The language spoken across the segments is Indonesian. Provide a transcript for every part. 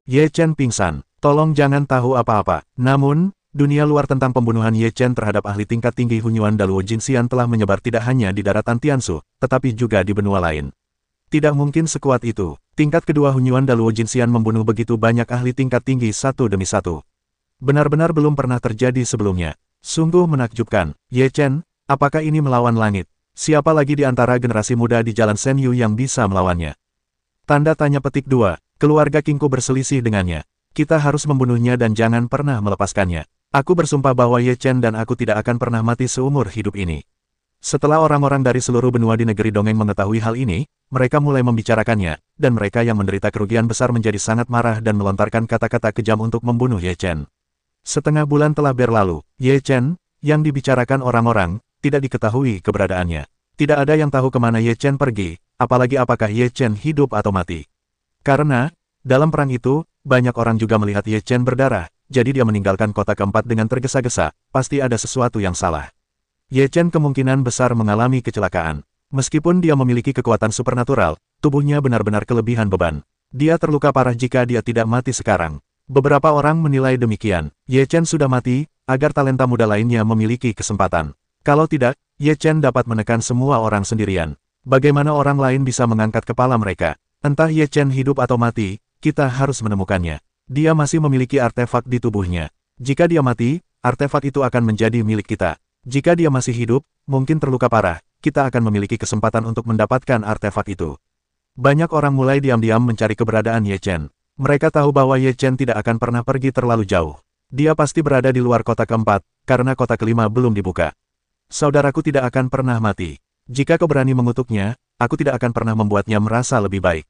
Ye Chen pingsan. Tolong jangan tahu apa-apa. Namun, dunia luar tentang pembunuhan Ye Chen terhadap ahli tingkat tinggi Hunyuan Daluo Jinxian telah menyebar tidak hanya di daratan Tiansu, tetapi juga di benua lain. Tidak mungkin sekuat itu. Tingkat kedua Hunyuan Daluo Jinxian membunuh begitu banyak ahli tingkat tinggi satu demi satu. Benar-benar belum pernah terjadi sebelumnya. Sungguh menakjubkan. Ye Chen, apakah ini melawan langit? Siapa lagi di antara generasi muda di Jalan Senyu yang bisa melawannya? Tanda tanya petik 2. Keluarga Kingko berselisih dengannya. Kita harus membunuhnya dan jangan pernah melepaskannya. Aku bersumpah bahwa Ye Chen dan aku tidak akan pernah mati seumur hidup ini. Setelah orang-orang dari seluruh benua di negeri dongeng mengetahui hal ini, mereka mulai membicarakannya, dan mereka yang menderita kerugian besar menjadi sangat marah dan melontarkan kata-kata kejam untuk membunuh Ye Chen. Setengah bulan telah berlalu, Ye Chen, yang dibicarakan orang-orang, tidak diketahui keberadaannya. Tidak ada yang tahu kemana Ye Chen pergi, apalagi apakah Ye Chen hidup atau mati. Karena, dalam perang itu, banyak orang juga melihat Ye Chen berdarah, jadi dia meninggalkan kota keempat dengan tergesa-gesa, pasti ada sesuatu yang salah. Ye Chen kemungkinan besar mengalami kecelakaan. Meskipun dia memiliki kekuatan supernatural, tubuhnya benar-benar kelebihan beban. Dia terluka parah jika dia tidak mati sekarang. Beberapa orang menilai demikian. Ye Chen sudah mati, agar talenta muda lainnya memiliki kesempatan. Kalau tidak, Ye Chen dapat menekan semua orang sendirian. Bagaimana orang lain bisa mengangkat kepala mereka? Entah Ye Chen hidup atau mati, kita harus menemukannya. Dia masih memiliki artefak di tubuhnya. Jika dia mati, artefak itu akan menjadi milik kita. Jika dia masih hidup, mungkin terluka parah, kita akan memiliki kesempatan untuk mendapatkan artefak itu. Banyak orang mulai diam-diam mencari keberadaan Ye Chen. Mereka tahu bahwa Ye Chen tidak akan pernah pergi terlalu jauh. Dia pasti berada di luar kota keempat, karena kota kelima belum dibuka. Saudaraku tidak akan pernah mati. Jika kau berani mengutuknya, aku tidak akan pernah membuatnya merasa lebih baik.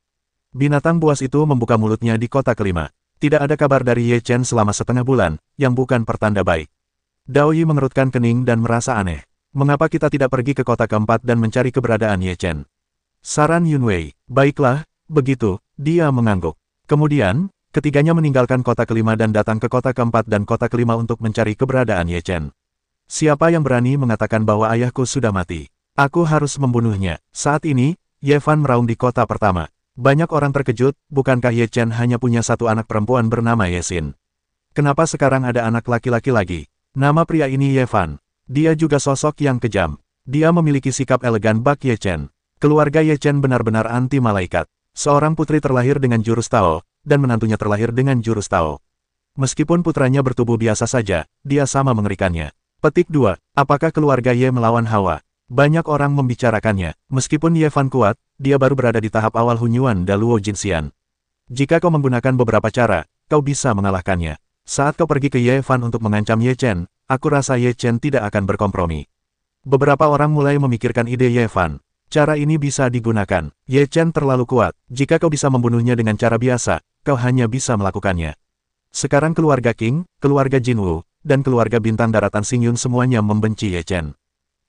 Binatang buas itu membuka mulutnya di kota kelima. Tidak ada kabar dari Ye Chen selama setengah bulan, yang bukan pertanda baik. Dao Yi mengerutkan kening dan merasa aneh. Mengapa kita tidak pergi ke kota keempat dan mencari keberadaan Ye Chen? Saran Yun Wei. Baiklah, begitu, dia mengangguk. Kemudian, ketiganya meninggalkan kota kelima dan datang ke kota keempat dan kota kelima untuk mencari keberadaan Ye Chen. Siapa yang berani mengatakan bahwa ayahku sudah mati? Aku harus membunuhnya. Saat ini, Ye Fan meraung di kota pertama. Banyak orang terkejut, bukankah Ye Chen hanya punya satu anak perempuan bernama Ye Xin? Kenapa sekarang ada anak laki-laki lagi? Nama pria ini Ye Fan. Dia juga sosok yang kejam. Dia memiliki sikap elegan bak Ye Chen. Keluarga Ye Chen benar-benar anti malaikat. Seorang putri terlahir dengan jurus Tao, dan menantunya terlahir dengan jurus Tao. Meskipun putranya bertubuh biasa saja, dia sama mengerikannya. Petik 2. Apakah keluarga Ye melawan Hawa? Banyak orang membicarakannya. Meskipun Ye Fan kuat, dia baru berada di tahap awal Hunyuan Daluo Jinxian. Jika kau menggunakan beberapa cara, kau bisa mengalahkannya. Saat kau pergi ke Ye Fan untuk mengancam Ye Chen, aku rasa Ye Chen tidak akan berkompromi. Beberapa orang mulai memikirkan ide Ye Fan. Cara ini bisa digunakan. Ye Chen terlalu kuat. Jika kau bisa membunuhnya dengan cara biasa, kau hanya bisa melakukannya. Sekarang keluarga King, keluarga Jinwu, dan keluarga bintang daratan Xingyun semuanya membenci Ye Chen.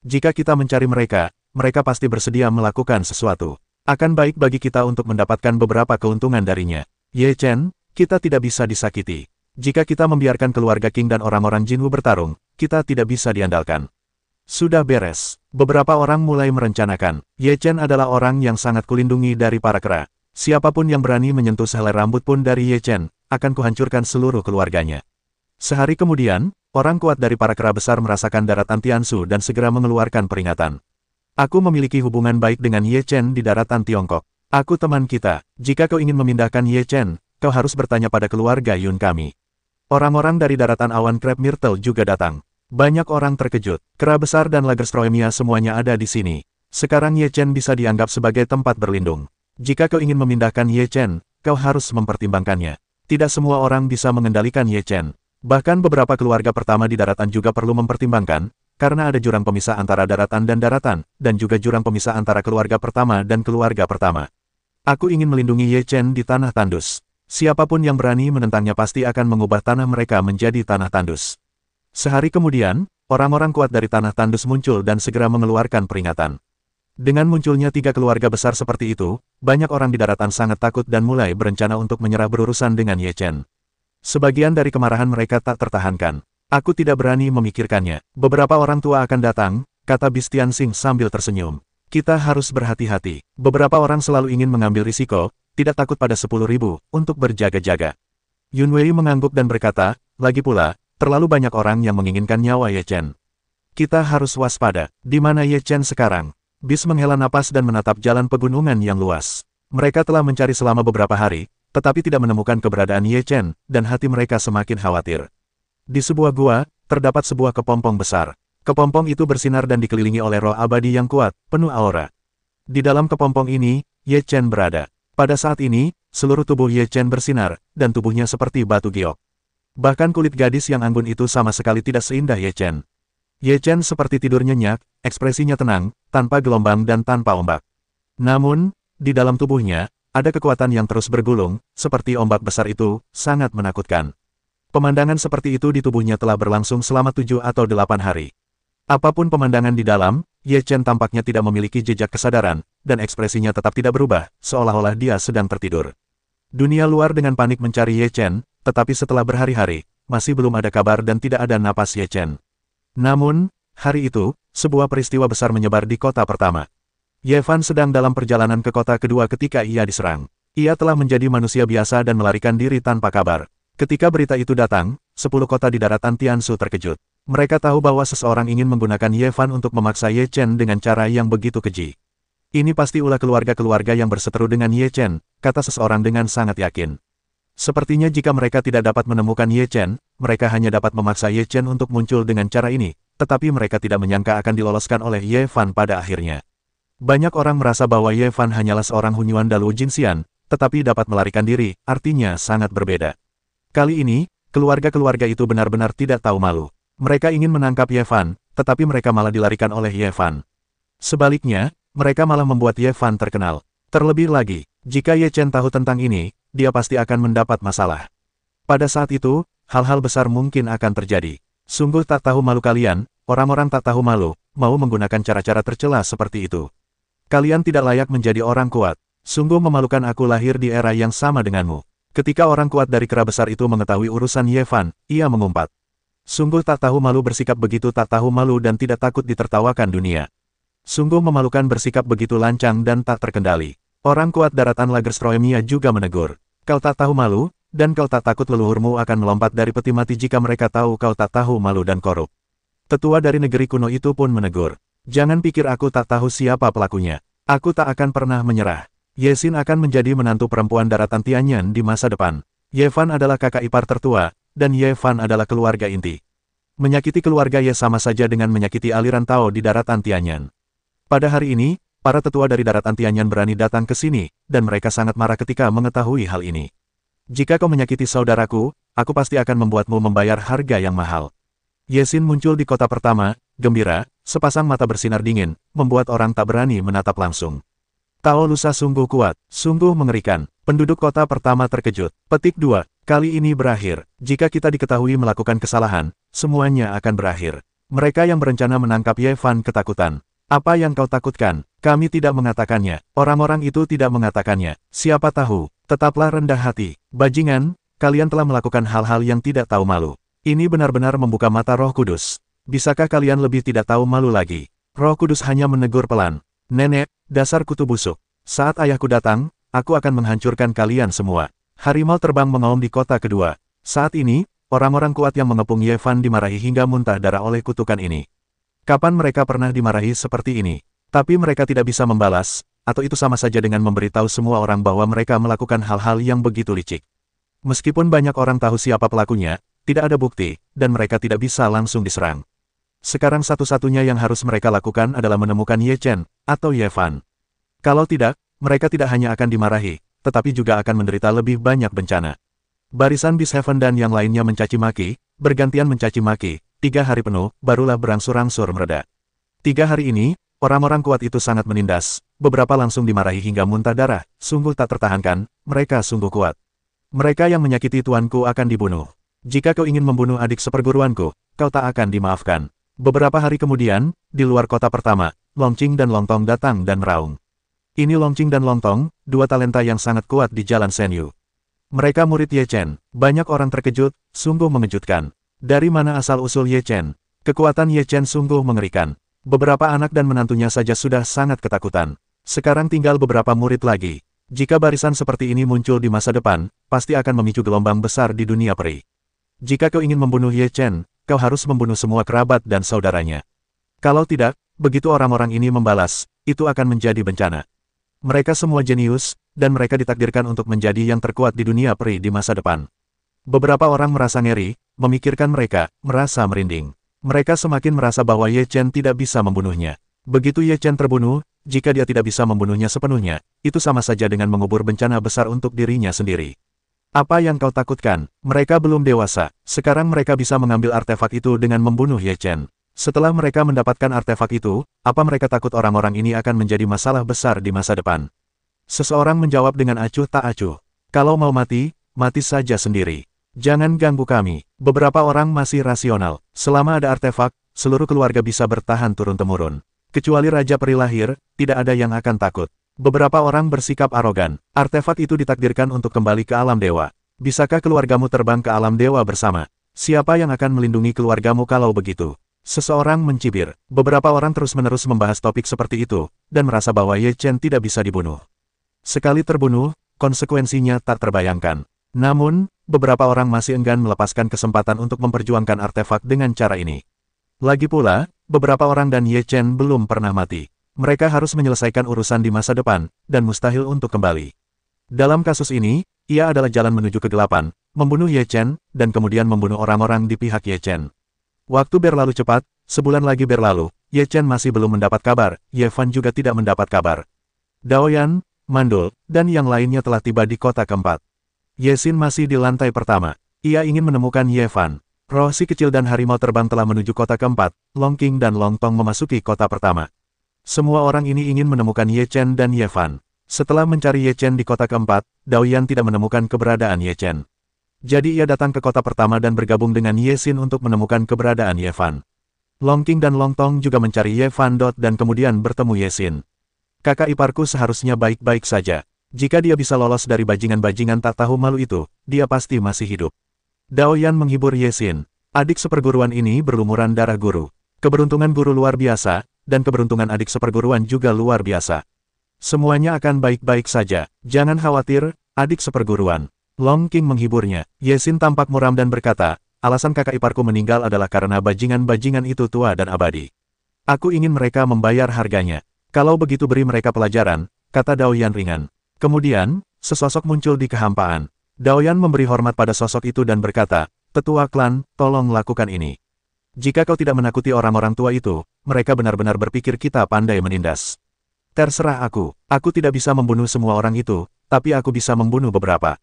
Jika kita mencari mereka, mereka pasti bersedia melakukan sesuatu. Akan baik bagi kita untuk mendapatkan beberapa keuntungan darinya. Ye Chen, kita tidak bisa disakiti. Jika kita membiarkan keluarga King dan orang-orang Jinwu bertarung, kita tidak bisa diandalkan. Sudah beres. Beberapa orang mulai merencanakan. Ye Chen adalah orang yang sangat kulindungi dari para kera. Siapapun yang berani menyentuh sehelai rambut pun dari Ye Chen, akan kuhancurkan seluruh keluarganya. Sehari kemudian, orang kuat dari para kera besar merasakan daratan Tiansu dan segera mengeluarkan peringatan. Aku memiliki hubungan baik dengan Ye Chen di daratan Tiongkok. Aku teman kita. Jika kau ingin memindahkan Ye Chen, kau harus bertanya pada keluarga Yun kami. Orang-orang dari daratan awan Crab Myrtle juga datang. Banyak orang terkejut. Kera besar dan Lagerstroemia semuanya ada di sini. Sekarang Ye Chen bisa dianggap sebagai tempat berlindung. Jika kau ingin memindahkan Ye Chen, kau harus mempertimbangkannya. Tidak semua orang bisa mengendalikan Ye Chen. Bahkan beberapa keluarga pertama di daratan juga perlu mempertimbangkan, karena ada jurang pemisah antara daratan, dan juga jurang pemisah antara keluarga pertama dan keluarga pertama. Aku ingin melindungi Ye Chen di tanah tandus. Siapapun yang berani menentangnya pasti akan mengubah tanah mereka menjadi tanah tandus. Sehari kemudian, orang-orang kuat dari tanah tandus muncul dan segera mengeluarkan peringatan. Dengan munculnya 3 keluarga besar seperti itu, banyak orang di daratan sangat takut dan mulai berencana untuk menyerah berurusan dengan Ye Chen. Sebagian dari kemarahan mereka tak tertahankan. Aku tidak berani memikirkannya. Beberapa orang tua akan datang, kata Bistian Sing sambil tersenyum. Kita harus berhati-hati. Beberapa orang selalu ingin mengambil risiko, tidak takut pada 10.000, untuk berjaga-jaga. Yun Wei mengangguk dan berkata, lagi pula, terlalu banyak orang yang menginginkan nyawa Ye Chen. Kita harus waspada. Di mana Ye Chen sekarang? Bis menghela napas dan menatap jalan pegunungan yang luas. Mereka telah mencari selama beberapa hari, tetapi tidak menemukan keberadaan Ye Chen, dan hati mereka semakin khawatir. Di sebuah gua, terdapat sebuah kepompong besar. Kepompong itu bersinar dan dikelilingi oleh roh abadi yang kuat, penuh aura. Di dalam kepompong ini, Ye Chen berada. Pada saat ini, seluruh tubuh Ye Chen bersinar, dan tubuhnya seperti batu giok. Bahkan kulit gadis yang anggun itu sama sekali tidak seindah Ye Chen. Ye Chen seperti tidur nyenyak, ekspresinya tenang, tanpa gelombang dan tanpa ombak. Namun, di dalam tubuhnya, ada kekuatan yang terus bergulung, seperti ombak besar itu, sangat menakutkan. Pemandangan seperti itu di tubuhnya telah berlangsung selama 7 atau 8 hari. Apapun pemandangan di dalam, Ye Chen tampaknya tidak memiliki jejak kesadaran, dan ekspresinya tetap tidak berubah, seolah-olah dia sedang tertidur. Dunia luar dengan panik mencari Ye Chen, tetapi setelah berhari-hari, masih belum ada kabar dan tidak ada napas Ye Chen. Namun, hari itu, sebuah peristiwa besar menyebar di kota pertama. Ye Fan sedang dalam perjalanan ke kota kedua ketika ia diserang. Ia telah menjadi manusia biasa dan melarikan diri tanpa kabar. Ketika berita itu datang, 10 kota di daratan Tiansu terkejut. Mereka tahu bahwa seseorang ingin menggunakan Ye Fan untuk memaksa Ye Chen dengan cara yang begitu keji. Ini pasti ulah keluarga-keluarga yang berseteru dengan Ye Chen, kata seseorang dengan sangat yakin. Sepertinya jika mereka tidak dapat menemukan Ye Chen, mereka hanya dapat memaksa Ye Chen untuk muncul dengan cara ini, tetapi mereka tidak menyangka akan diloloskan oleh Ye Fan pada akhirnya. Banyak orang merasa bahwa Ye Fan hanyalah seorang Hunyuan Daluo Jinxian, tetapi dapat melarikan diri, artinya sangat berbeda. Kali ini, keluarga-keluarga itu benar-benar tidak tahu malu. Mereka ingin menangkap Ye Fan, tetapi mereka malah dilarikan oleh Ye Fan. Sebaliknya, mereka malah membuat Ye Fan terkenal. Terlebih lagi, jika Ye Chen tahu tentang ini, dia pasti akan mendapat masalah. Pada saat itu, hal-hal besar mungkin akan terjadi. Sungguh tak tahu malu kalian, orang-orang tak tahu malu, mau menggunakan cara-cara tercela seperti itu. Kalian tidak layak menjadi orang kuat. Sungguh memalukan aku lahir di era yang sama denganmu. Ketika orang kuat dari kera besar itu mengetahui urusan Ye Fan, ia mengumpat. Sungguh tak tahu malu bersikap begitu tak tahu malu dan tidak takut ditertawakan dunia. Sungguh memalukan bersikap begitu lancang dan tak terkendali. Orang kuat daratan Lagerstroemia juga menegur. Kau tak tahu malu, dan kau tak takut leluhurmu akan melompat dari peti mati jika mereka tahu kau tak tahu malu dan korup. Tetua dari negeri kuno itu pun menegur. Jangan pikir aku tak tahu siapa pelakunya. Aku tak akan pernah menyerah. Ye Xin akan menjadi menantu perempuan daratan Tianyan di masa depan. Ye Fan adalah kakak ipar tertua, dan Ye Fan adalah keluarga inti. Menyakiti keluarga Ye sama saja dengan menyakiti aliran Tao di daratan Tianyan. Pada hari ini, para tetua dari daratan Tianyan berani datang ke sini, dan mereka sangat marah ketika mengetahui hal ini. Jika kau menyakiti saudaraku, aku pasti akan membuatmu membayar harga yang mahal. Ye Xin muncul di kota pertama, gembira, sepasang mata bersinar dingin, membuat orang tak berani menatap langsung. Tao lusa sungguh kuat, sungguh mengerikan. Penduduk kota pertama terkejut. Petik 2. Kali ini berakhir. Jika kita diketahui melakukan kesalahan, semuanya akan berakhir. Mereka yang berencana menangkap Ye Fan ketakutan. Apa yang kau takutkan? Kami tidak mengatakannya. Orang-orang itu tidak mengatakannya. Siapa tahu? Tetaplah rendah hati. Bajingan, kalian telah melakukan hal-hal yang tidak tahu malu. Ini benar-benar membuka mata Roh Kudus. Bisakah kalian lebih tidak tahu malu lagi? Roh Kudus hanya menegur pelan. Nenek, dasar kutu busuk. Saat ayahku datang, aku akan menghancurkan kalian semua. Harimau terbang mengaum di kota kedua. Saat ini, orang-orang kuat yang mengepung Ye Fan dimarahi hingga muntah darah oleh kutukan ini. Kapan mereka pernah dimarahi seperti ini? Tapi mereka tidak bisa membalas, atau itu sama saja dengan memberitahu semua orang bahwa mereka melakukan hal-hal yang begitu licik. Meskipun banyak orang tahu siapa pelakunya, tidak ada bukti, dan mereka tidak bisa langsung diserang. Sekarang satu-satunya yang harus mereka lakukan adalah menemukan Ye Chen, atau Ye Fan. Kalau tidak, mereka tidak hanya akan dimarahi, tetapi juga akan menderita lebih banyak bencana. Barisan Beast Heaven dan yang lainnya mencaci maki, bergantian mencaci maki, 3 hari penuh, barulah berangsur-angsur mereda. 3 hari ini, orang-orang kuat itu sangat menindas, beberapa langsung dimarahi hingga muntah darah, sungguh tak tertahankan, mereka sungguh kuat. Mereka yang menyakiti tuanku akan dibunuh. Jika kau ingin membunuh adik seperguruanku, kau tak akan dimaafkan. Beberapa hari kemudian, di luar kota pertama, Longqing dan Longtong datang dan meraung. Ini Longqing dan Longtong, 2 talenta yang sangat kuat di Jalan Senyu. Mereka murid Ye Chen. Banyak orang terkejut, sungguh mengejutkan. Dari mana asal-usul Ye Chen? Kekuatan Ye Chen sungguh mengerikan. Beberapa anak dan menantunya saja sudah sangat ketakutan. Sekarang tinggal beberapa murid lagi. Jika barisan seperti ini muncul di masa depan, pasti akan memicu gelombang besar di dunia peri. Jika kau ingin membunuh Ye Chen, kau harus membunuh semua kerabat dan saudaranya. Kalau tidak, begitu orang-orang ini membalas, itu akan menjadi bencana. Mereka semua jenius, dan mereka ditakdirkan untuk menjadi yang terkuat di dunia peri di masa depan. Beberapa orang merasa ngeri, memikirkan mereka, merasa merinding. Mereka semakin merasa bahwa Ye Chen tidak bisa membunuhnya. Begitu Ye Chen terbunuh, jika dia tidak bisa membunuhnya sepenuhnya, itu sama saja dengan mengubur bencana besar untuk dirinya sendiri. Apa yang kau takutkan? Mereka belum dewasa, sekarang mereka bisa mengambil artefak itu dengan membunuh Ye Chen. Setelah mereka mendapatkan artefak itu, apa mereka takut orang-orang ini akan menjadi masalah besar di masa depan? Seseorang menjawab dengan acuh tak acuh. Kalau mau mati, mati saja sendiri. Jangan ganggu kami. Beberapa orang masih rasional. Selama ada artefak, seluruh keluarga bisa bertahan turun-temurun. Kecuali Raja Peri lahir, tidak ada yang akan takut. Beberapa orang bersikap arogan. Artefak itu ditakdirkan untuk kembali ke alam dewa. Bisakah keluargamu terbang ke alam dewa bersama? Siapa yang akan melindungi keluargamu kalau begitu? Seseorang mencibir. Beberapa orang terus-menerus membahas topik seperti itu, dan merasa bahwa Ye Chen tidak bisa dibunuh. Sekali terbunuh, konsekuensinya tak terbayangkan. Namun, beberapa orang masih enggan melepaskan kesempatan untuk memperjuangkan artefak dengan cara ini. Lagi pula, beberapa orang dan Ye Chen belum pernah mati. Mereka harus menyelesaikan urusan di masa depan, dan mustahil untuk kembali. Dalam kasus ini, ia adalah jalan menuju kegelapan, membunuh Ye Chen, dan kemudian membunuh orang-orang di pihak Ye Chen. Waktu berlalu cepat, sebulan lagi berlalu, Ye Chen masih belum mendapat kabar, Ye Fan juga tidak mendapat kabar. Dao Yan, Mandul, dan yang lainnya telah tiba di kota keempat. Ye Xin masih di lantai pertama. Ia ingin menemukan Ye Fan. Roh si kecil dan harimau terbang telah menuju kota keempat, Long Qing dan Long Tong memasuki kota pertama. Semua orang ini ingin menemukan Ye Chen dan Ye Fan. Setelah mencari Ye Chen di kota keempat, Dao Yan tidak menemukan keberadaan Ye Chen. Jadi ia datang ke kota pertama dan bergabung dengan Ye Xin untuk menemukan keberadaan Ye Fan. Long Qing dan Long Tong juga mencari Ye Fan dan kemudian bertemu Ye Xin. Kakak iparku seharusnya baik-baik saja. Jika dia bisa lolos dari bajingan-bajingan tak tahu malu itu, dia pasti masih hidup. Dao Yan menghibur Ye Xin. Adik seperguruan ini berlumuran darah guru. Keberuntungan guru luar biasa, dan keberuntungan adik seperguruan juga luar biasa. Semuanya akan baik-baik saja. Jangan khawatir, adik seperguruan. Long Qing menghiburnya. Ye Xin tampak muram dan berkata, alasan kakak iparku meninggal adalah karena bajingan-bajingan itu tua dan abadi. Aku ingin mereka membayar harganya. Kalau begitu beri mereka pelajaran, kata Dao Yan ringan. Kemudian, sesosok muncul di kehampaan. Dao Yan memberi hormat pada sosok itu dan berkata, tetua klan, tolong lakukan ini. Jika kau tidak menakuti orang-orang tua itu, mereka benar-benar berpikir kita pandai menindas. Terserah aku tidak bisa membunuh semua orang itu, tapi aku bisa membunuh beberapa.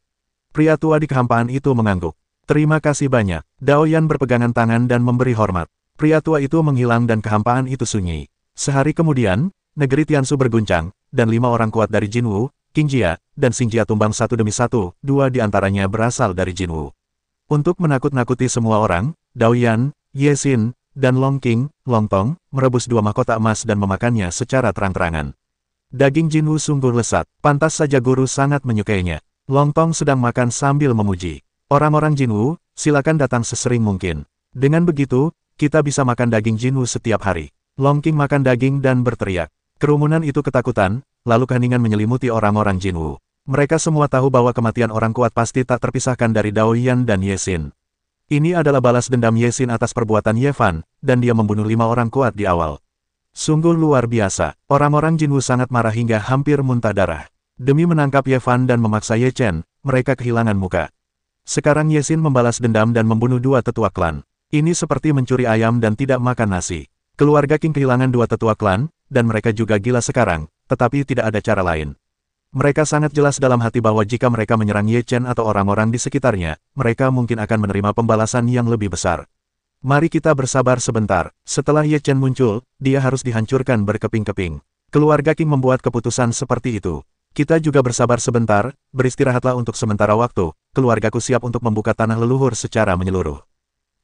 Pria tua di kehampaan itu mengangguk. Terima kasih banyak. Dao Yan berpegangan tangan dan memberi hormat. Pria tua itu menghilang dan kehampaan itu sunyi. Sehari kemudian, negeri Tiansu berguncang, dan 5 orang kuat dari Jinwu, Qing Jia, dan Xing Jia tumbang satu demi satu, 2 di antaranya berasal dari Jinwu. Untuk menakut-nakuti semua orang, Dao Yan, Ye Xin, dan Long Qing, Long Tong, merebus 2 mahkota emas dan memakannya secara terang-terangan. Daging Jinwu sungguh lezat, pantas saja guru sangat menyukainya. Long Tong sedang makan sambil memuji. Orang-orang Jinwu, silakan datang sesering mungkin. Dengan begitu, kita bisa makan daging Jinwu setiap hari. Long Qing makan daging dan berteriak. Kerumunan itu ketakutan, lalu keheningan menyelimuti orang-orang Jinwu. Mereka semua tahu bahwa kematian orang kuat pasti tak terpisahkan dari Dao Yan dan Ye Xin. Ini adalah balas dendam Ye Xin atas perbuatan Ye Fan, dan dia membunuh 5 orang kuat di awal. Sungguh luar biasa. Orang-orang Jinwu sangat marah hingga hampir muntah darah. Demi menangkap Ye Fan dan memaksa Ye Chen, mereka kehilangan muka. Sekarang Ye Xin membalas dendam dan membunuh 2 tetua klan. Ini seperti mencuri ayam dan tidak makan nasi. Keluarga Qing kehilangan 2 tetua klan, dan mereka juga gila sekarang, tetapi tidak ada cara lain. Mereka sangat jelas dalam hati bahwa jika mereka menyerang Ye Chen atau orang-orang di sekitarnya, mereka mungkin akan menerima pembalasan yang lebih besar. Mari kita bersabar sebentar. Setelah Ye Chen muncul, dia harus dihancurkan berkeping-keping. Keluarga Qing membuat keputusan seperti itu. Kita juga bersabar sebentar, beristirahatlah untuk sementara waktu, keluargaku siap untuk membuka tanah leluhur secara menyeluruh.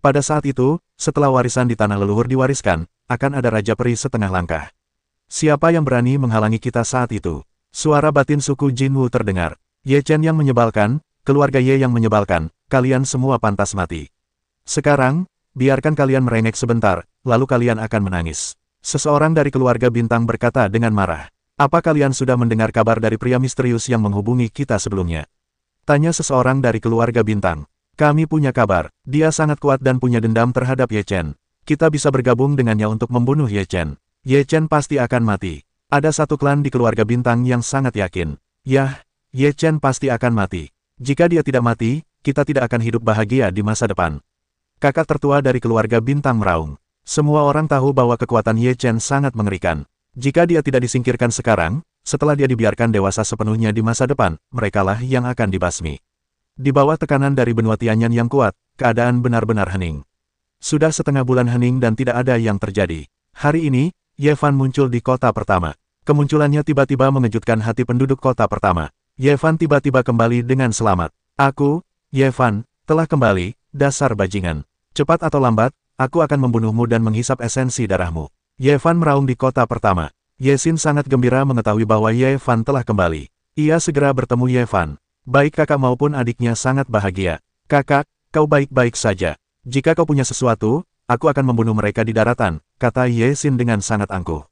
Pada saat itu, setelah warisan di tanah leluhur diwariskan, akan ada Raja Peri setengah langkah. Siapa yang berani menghalangi kita saat itu? Suara batin suku Jinwu terdengar. Ye Chen yang menyebalkan, keluarga Ye yang menyebalkan, kalian semua pantas mati. Sekarang, biarkan kalian merengek sebentar, lalu kalian akan menangis. Seseorang dari keluarga bintang berkata dengan marah. Apa kalian sudah mendengar kabar dari pria misterius yang menghubungi kita sebelumnya? Tanya seseorang dari keluarga bintang. Kami punya kabar, dia sangat kuat dan punya dendam terhadap Ye Chen. Kita bisa bergabung dengannya untuk membunuh Ye Chen. Ye Chen pasti akan mati. Ada satu klan di keluarga bintang yang sangat yakin. Yah, Ye Chen pasti akan mati. Jika dia tidak mati, kita tidak akan hidup bahagia di masa depan. Kakak tertua dari keluarga bintang meraung. Semua orang tahu bahwa kekuatan Ye Chen sangat mengerikan. Jika dia tidak disingkirkan sekarang, setelah dia dibiarkan dewasa sepenuhnya di masa depan, merekalah yang akan dibasmi. Di bawah tekanan dari benua Tianyan yang kuat, keadaan benar-benar hening. Sudah setengah bulan hening dan tidak ada yang terjadi. Hari ini, Ye Fan muncul di kota pertama. Kemunculannya tiba-tiba mengejutkan hati penduduk kota pertama. Ye Fan tiba-tiba kembali dengan selamat. Aku, Ye Fan, telah kembali, dasar bajingan. Cepat atau lambat, aku akan membunuhmu dan menghisap esensi darahmu. Ye Fan meraung di kota pertama. Ye Xin sangat gembira mengetahui bahwa Ye Fan telah kembali. Ia segera bertemu Ye Fan. Baik kakak maupun adiknya sangat bahagia. Kakak, kau baik-baik saja. Jika kau punya sesuatu, aku akan membunuh mereka di daratan, kata Ye Xin dengan sangat angkuh.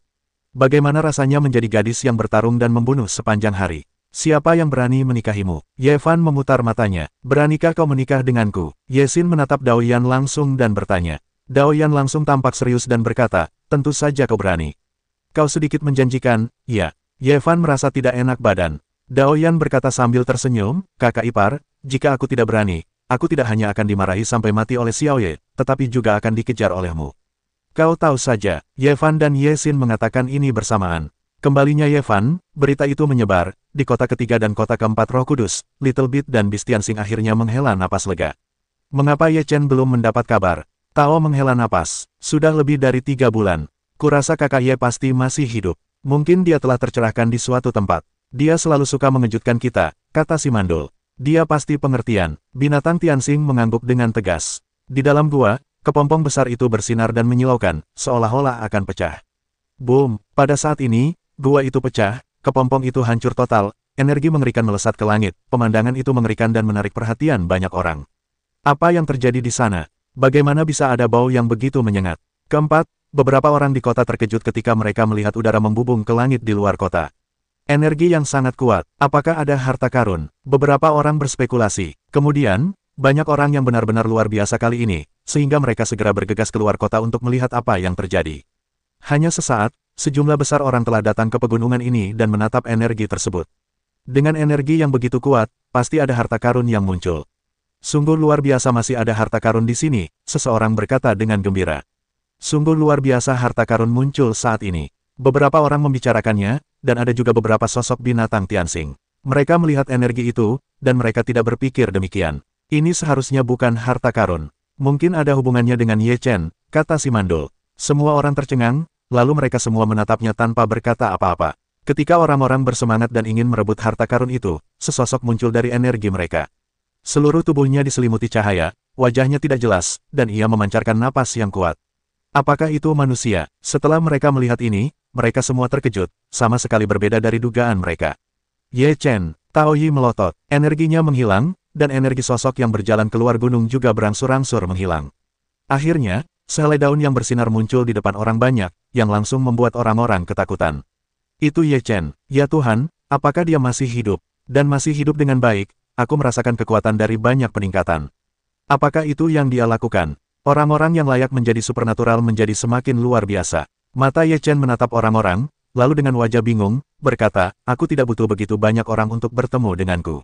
Bagaimana rasanya menjadi gadis yang bertarung dan membunuh sepanjang hari? Siapa yang berani menikahimu? Ye Fan memutar matanya. Beranikah kau menikah denganku? Ye Xin menatap Dao Yan langsung dan bertanya. Dao Yan langsung tampak serius dan berkata, tentu saja kau berani. Kau sedikit menjanjikan, ya. Ye Fan merasa tidak enak badan. Dao Yan berkata sambil tersenyum, kakak ipar, jika aku tidak berani, aku tidak hanya akan dimarahi sampai mati oleh Xiao Ye, tetapi juga akan dikejar olehmu. Kau tahu saja, Ye Fan dan Ye Xin mengatakan ini bersamaan. Kembalinya Ye Fan, berita itu menyebar, di kota ketiga dan kota keempat Roh Kudus, Little Bit dan Bistiansing akhirnya menghela napas lega. Mengapa Ye Chen belum mendapat kabar? Tao menghela napas, sudah lebih dari 3 bulan. Kurasa kakak Ye pasti masih hidup. Mungkin dia telah tercerahkan di suatu tempat. Dia selalu suka mengejutkan kita, kata si mandul. Dia pasti pengertian. Binatang Tianxing mengangguk dengan tegas. Di dalam gua, kepompong besar itu bersinar dan menyilaukan, seolah-olah akan pecah. Boom, pada saat ini, gua itu pecah, kepompong itu hancur total, energi mengerikan melesat ke langit, pemandangan itu mengerikan dan menarik perhatian banyak orang. Apa yang terjadi di sana? Bagaimana bisa ada bau yang begitu menyengat? Keempat, beberapa orang di kota terkejut ketika mereka melihat udara membubung ke langit di luar kota. Energi yang sangat kuat, apakah ada harta karun? Beberapa orang berspekulasi. Kemudian, banyak orang yang benar-benar luar biasa kali ini, sehingga mereka segera bergegas keluar kota untuk melihat apa yang terjadi. Hanya sesaat, sejumlah besar orang telah datang ke pegunungan ini dan menatap energi tersebut. Dengan energi yang begitu kuat, pasti ada harta karun yang muncul. Sungguh luar biasa masih ada harta karun di sini, seseorang berkata dengan gembira. Sungguh luar biasa harta karun muncul saat ini. Beberapa orang membicarakannya, dan ada juga beberapa sosok binatang Tianxing. Mereka melihat energi itu, dan mereka tidak berpikir demikian. Ini seharusnya bukan harta karun. Mungkin ada hubungannya dengan Ye Chen, kata si mandul. Semua orang tercengang, lalu mereka semua menatapnya tanpa berkata apa-apa. Ketika orang-orang bersemangat dan ingin merebut harta karun itu, sesosok muncul dari energi mereka. Seluruh tubuhnya diselimuti cahaya, wajahnya tidak jelas, dan ia memancarkan napas yang kuat. Apakah itu manusia? Setelah mereka melihat ini, mereka semua terkejut, sama sekali berbeda dari dugaan mereka. Ye Chen, Tao Yi melotot, energinya menghilang, dan energi sosok yang berjalan keluar gunung juga berangsur-angsur menghilang. Akhirnya, sehelai daun yang bersinar muncul di depan orang banyak, yang langsung membuat orang-orang ketakutan. Itu Ye Chen, ya Tuhan, apakah dia masih hidup? Dan masih hidup dengan baik, aku merasakan kekuatan dari banyak peningkatan. Apakah itu yang dia lakukan? Orang-orang yang layak menjadi supernatural menjadi semakin luar biasa. Mata Ye Chen menatap orang-orang, lalu dengan wajah bingung, berkata, aku tidak butuh begitu banyak orang untuk bertemu denganku.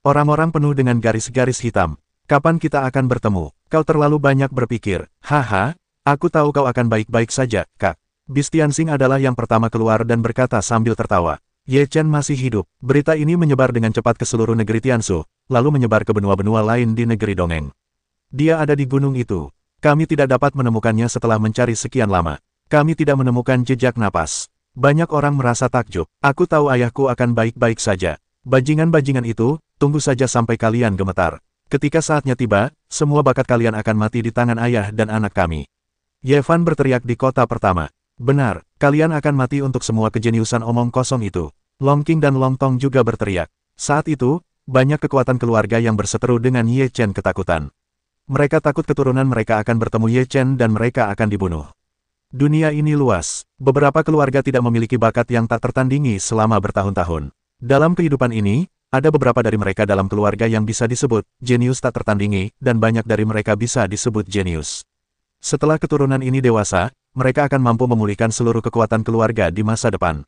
Orang-orang penuh dengan garis-garis hitam. Kapan kita akan bertemu? Kau terlalu banyak berpikir. Haha, aku tahu kau akan baik-baik saja, Kak. Bistiansing adalah yang pertama keluar dan berkata sambil tertawa. Ye Chen masih hidup. Berita ini menyebar dengan cepat ke seluruh negeri Tiansu, lalu menyebar ke benua-benua lain di negeri Dongeng. Dia ada di gunung itu. Kami tidak dapat menemukannya setelah mencari sekian lama. Kami tidak menemukan jejak napas. Banyak orang merasa takjub. Aku tahu ayahku akan baik-baik saja. Bajingan-bajingan itu, tunggu saja sampai kalian gemetar. Ketika saatnya tiba, semua bakat kalian akan mati di tangan ayah dan anak kami. Ye Fan berteriak di kota pertama. Benar, kalian akan mati untuk semua kejeniusan omong kosong itu. Long Qing dan Long Tong juga berteriak. Saat itu, banyak kekuatan keluarga yang berseteru dengan Ye Chen ketakutan. Mereka takut keturunan mereka akan bertemu Ye Chen dan mereka akan dibunuh. Dunia ini luas. Beberapa keluarga tidak memiliki bakat yang tak tertandingi selama bertahun-tahun. Dalam kehidupan ini, ada beberapa dari mereka dalam keluarga yang bisa disebut jenius tak tertandingi, dan banyak dari mereka bisa disebut jenius. Setelah keturunan ini dewasa, mereka akan mampu memulihkan seluruh kekuatan keluarga di masa depan.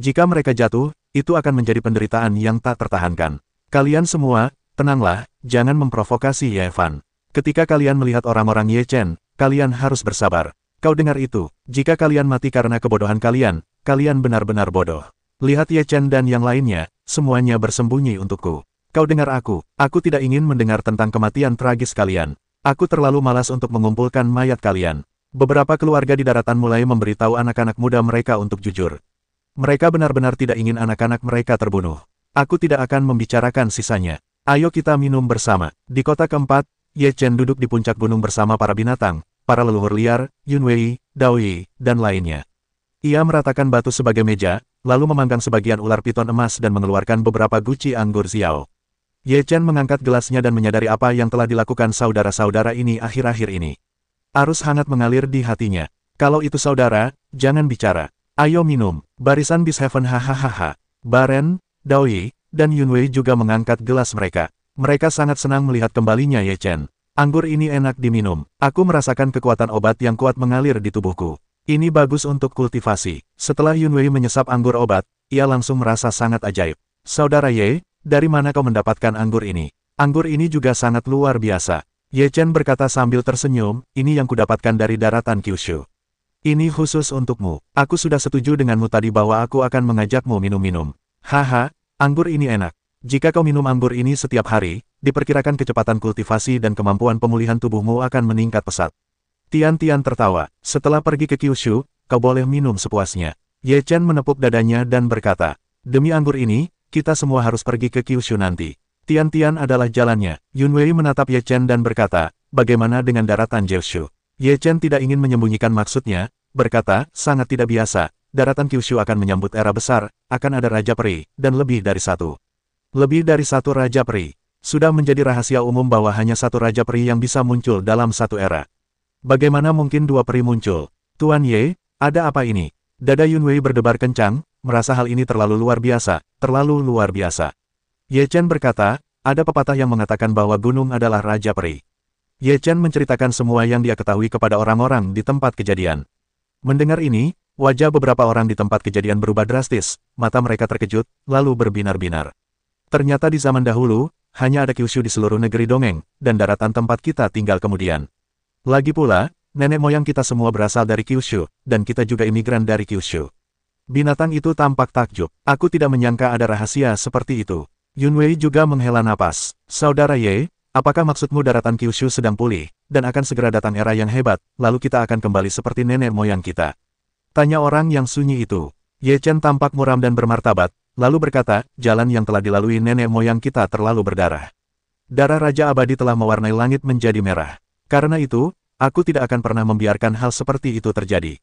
Jika mereka jatuh, itu akan menjadi penderitaan yang tak tertahankan. Kalian semua, tenanglah, jangan memprovokasi Ye Fan. Ketika kalian melihat orang-orang Ye Chen, kalian harus bersabar. Kau dengar itu, jika kalian mati karena kebodohan kalian, kalian benar-benar bodoh. Lihat Ye Chen dan yang lainnya, semuanya bersembunyi untukku. Kau dengar aku tidak ingin mendengar tentang kematian tragis kalian. Aku terlalu malas untuk mengumpulkan mayat kalian. Beberapa keluarga di daratan mulai memberitahu anak-anak muda mereka untuk jujur. Mereka benar-benar tidak ingin anak-anak mereka terbunuh. Aku tidak akan membicarakan sisanya. Ayo kita minum bersama. Di kota keempat, Ye Chen duduk di puncak gunung bersama para binatang, para leluhur liar, Yunwei, Daoyi, dan lainnya. Ia meratakan batu sebagai meja, lalu memanggang sebagian ular piton emas dan mengeluarkan beberapa guci anggur Xiao. Ye Chen mengangkat gelasnya dan menyadari apa yang telah dilakukan saudara-saudara ini akhir-akhir ini. Arus hangat mengalir di hatinya. Kalau itu saudara, jangan bicara. Ayo minum. Barisan Beast Heaven hahaha. Baren, Daoyi, dan Yunwei juga mengangkat gelas mereka. Mereka sangat senang melihat kembalinya Ye Chen. Anggur ini enak diminum. Aku merasakan kekuatan obat yang kuat mengalir di tubuhku. Ini bagus untuk kultivasi. Setelah Yunwei menyesap anggur obat, ia langsung merasa sangat ajaib. Saudara Ye, dari mana kau mendapatkan anggur ini? Anggur ini juga sangat luar biasa. Ye Chen berkata sambil tersenyum, ini yang kudapatkan dari daratan Kyushu. Ini khusus untukmu. Aku sudah setuju denganmu tadi bahwa aku akan mengajakmu minum-minum. Haha, anggur ini enak. Jika kau minum anggur ini setiap hari, diperkirakan kecepatan kultivasi dan kemampuan pemulihan tubuhmu akan meningkat pesat. Tian-Tian tertawa. Setelah pergi ke Kyushu, kau boleh minum sepuasnya. Ye Chen menepuk dadanya dan berkata, demi anggur ini, kita semua harus pergi ke Kyushu nanti. Tian-Tian adalah jalannya. Yunwei menatap Ye Chen dan berkata, bagaimana dengan daratan Jeoshu? Ye Chen tidak ingin menyembunyikan maksudnya, berkata, sangat tidak biasa. Daratan Kyushu akan menyambut era besar, akan ada Raja Peri, dan lebih dari satu. Lebih dari satu Raja Peri. Sudah menjadi rahasia umum bahwa hanya satu Raja Peri yang bisa muncul dalam satu era. Bagaimana mungkin dua peri muncul? Tuan Ye, ada apa ini? Dada Yunwei berdebar kencang, merasa hal ini terlalu luar biasa, terlalu luar biasa. Ye Chen berkata, ada pepatah yang mengatakan bahwa gunung adalah Raja Peri. Ye Chen menceritakan semua yang dia ketahui kepada orang-orang di tempat kejadian. Mendengar ini, wajah beberapa orang di tempat kejadian berubah drastis, mata mereka terkejut, lalu berbinar-binar. Ternyata di zaman dahulu, hanya ada Kyushu di seluruh negeri dongeng, dan daratan tempat kita tinggal kemudian. Lagi pula, nenek moyang kita semua berasal dari Kyushu, dan kita juga imigran dari Kyushu. Binatang itu tampak takjub. Aku tidak menyangka ada rahasia seperti itu. Yunwei juga menghela napas. Saudara Ye, apakah maksudmu daratan Kyushu sedang pulih, dan akan segera datang era yang hebat, lalu kita akan kembali seperti nenek moyang kita? Tanya orang yang sunyi itu. Ye Chen tampak muram dan bermartabat, lalu berkata, jalan yang telah dilalui nenek moyang kita terlalu berdarah. Darah Raja Abadi telah mewarnai langit menjadi merah. Karena itu, aku tidak akan pernah membiarkan hal seperti itu terjadi.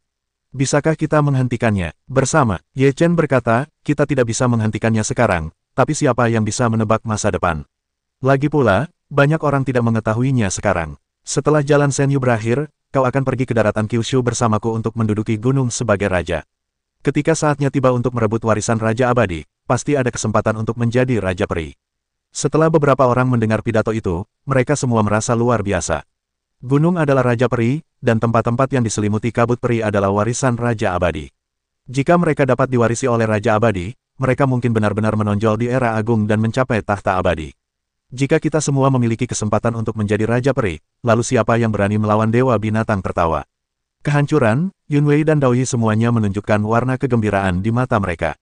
Bisakah kita menghentikannya? Bersama, Ye Chen berkata, kita tidak bisa menghentikannya sekarang, tapi siapa yang bisa menebak masa depan? Lagi pula, banyak orang tidak mengetahuinya sekarang. Setelah jalan Senyu berakhir, kau akan pergi ke daratan Kyushu bersamaku untuk menduduki gunung sebagai raja. Ketika saatnya tiba untuk merebut warisan Raja Abadi, pasti ada kesempatan untuk menjadi Raja Peri. Setelah beberapa orang mendengar pidato itu, mereka semua merasa luar biasa. Gunung adalah Raja Peri, dan tempat-tempat yang diselimuti kabut peri adalah warisan Raja Abadi. Jika mereka dapat diwarisi oleh Raja Abadi, mereka mungkin benar-benar menonjol di era agung dan mencapai tahta abadi. Jika kita semua memiliki kesempatan untuk menjadi Raja Peri, lalu siapa yang berani melawan Dewa Binatang tertawa? Kehancuran, Yunwei dan Daoyi semuanya menunjukkan warna kegembiraan di mata mereka.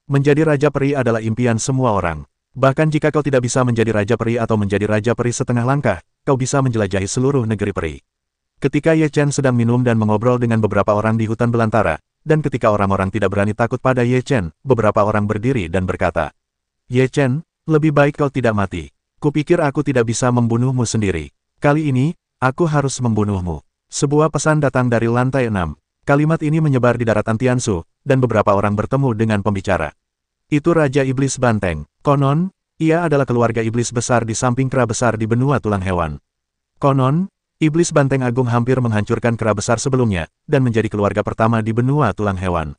Menjadi Raja Peri adalah impian semua orang. Bahkan jika kau tidak bisa menjadi Raja Peri atau menjadi Raja Peri setengah langkah, kau bisa menjelajahi seluruh negeri peri. Ketika Ye Chen sedang minum dan mengobrol dengan beberapa orang di hutan belantara, dan ketika orang-orang tidak berani takut pada Ye Chen, beberapa orang berdiri dan berkata, Ye Chen, lebih baik kau tidak mati. Kupikir aku tidak bisa membunuhmu sendiri. Kali ini, aku harus membunuhmu. Sebuah pesan datang dari lantai 6. Kalimat ini menyebar di daratan Tiansu, dan beberapa orang bertemu dengan pembicara. Itu Raja Iblis Banteng. Konon, ia adalah keluarga iblis besar di samping kera besar di benua tulang hewan. Konon, Iblis Banteng Agung hampir menghancurkan kera besar sebelumnya, dan menjadi keluarga pertama di benua tulang hewan.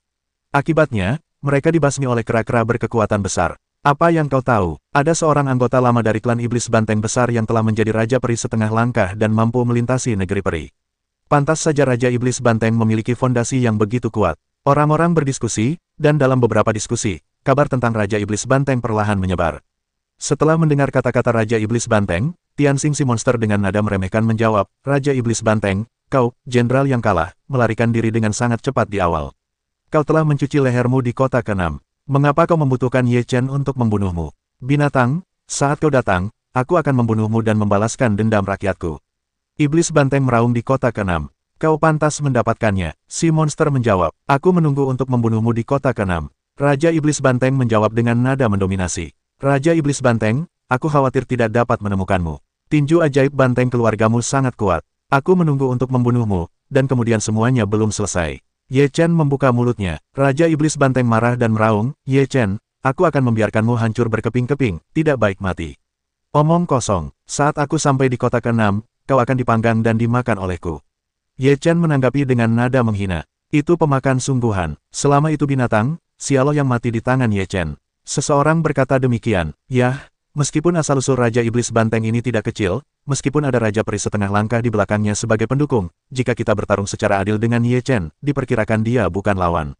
Akibatnya, mereka dibasmi oleh kera-kera berkekuatan besar. Apa yang kau tahu? Ada seorang anggota lama dari klan Iblis Banteng Besar yang telah menjadi Raja Peri setengah langkah dan mampu melintasi negeri peri. Pantas saja Raja Iblis Banteng memiliki fondasi yang begitu kuat. Orang-orang berdiskusi, dan dalam beberapa diskusi, kabar tentang Raja Iblis Banteng perlahan menyebar. Setelah mendengar kata-kata Raja Iblis Banteng, Tianxing si monster dengan nada meremehkan menjawab, Raja Iblis Banteng, kau, jenderal yang kalah, melarikan diri dengan sangat cepat di awal. Kau telah mencuci lehermu di kota ke-6. Mengapa kau membutuhkan Ye Chen untuk membunuhmu? Binatang, saat kau datang, aku akan membunuhmu dan membalaskan dendam rakyatku. Iblis Banteng meraung di kota ke-6. Kau pantas mendapatkannya, si monster menjawab. Aku menunggu untuk membunuhmu di kota ke-6. Raja Iblis Banteng menjawab dengan nada mendominasi. Raja Iblis Banteng, aku khawatir tidak dapat menemukanmu. Tinju ajaib banteng keluargamu sangat kuat. Aku menunggu untuk membunuhmu, dan kemudian semuanya belum selesai. Ye Chen membuka mulutnya. Raja Iblis Banteng marah dan meraung, Ye Chen, aku akan membiarkanmu hancur berkeping-keping, tidak baik mati. Omong kosong, saat aku sampai di kota ke-6, kau akan dipanggang dan dimakan olehku. Ye Chen menanggapi dengan nada menghina. Itu pemakan sungguhan. Selama itu binatang, sialo yang mati di tangan Ye Chen. Seseorang berkata demikian, yah, meskipun asal-usul Raja Iblis Banteng ini tidak kecil, meskipun ada Raja Peri setengah langkah di belakangnya sebagai pendukung, jika kita bertarung secara adil dengan Ye Chen, diperkirakan dia bukan lawan.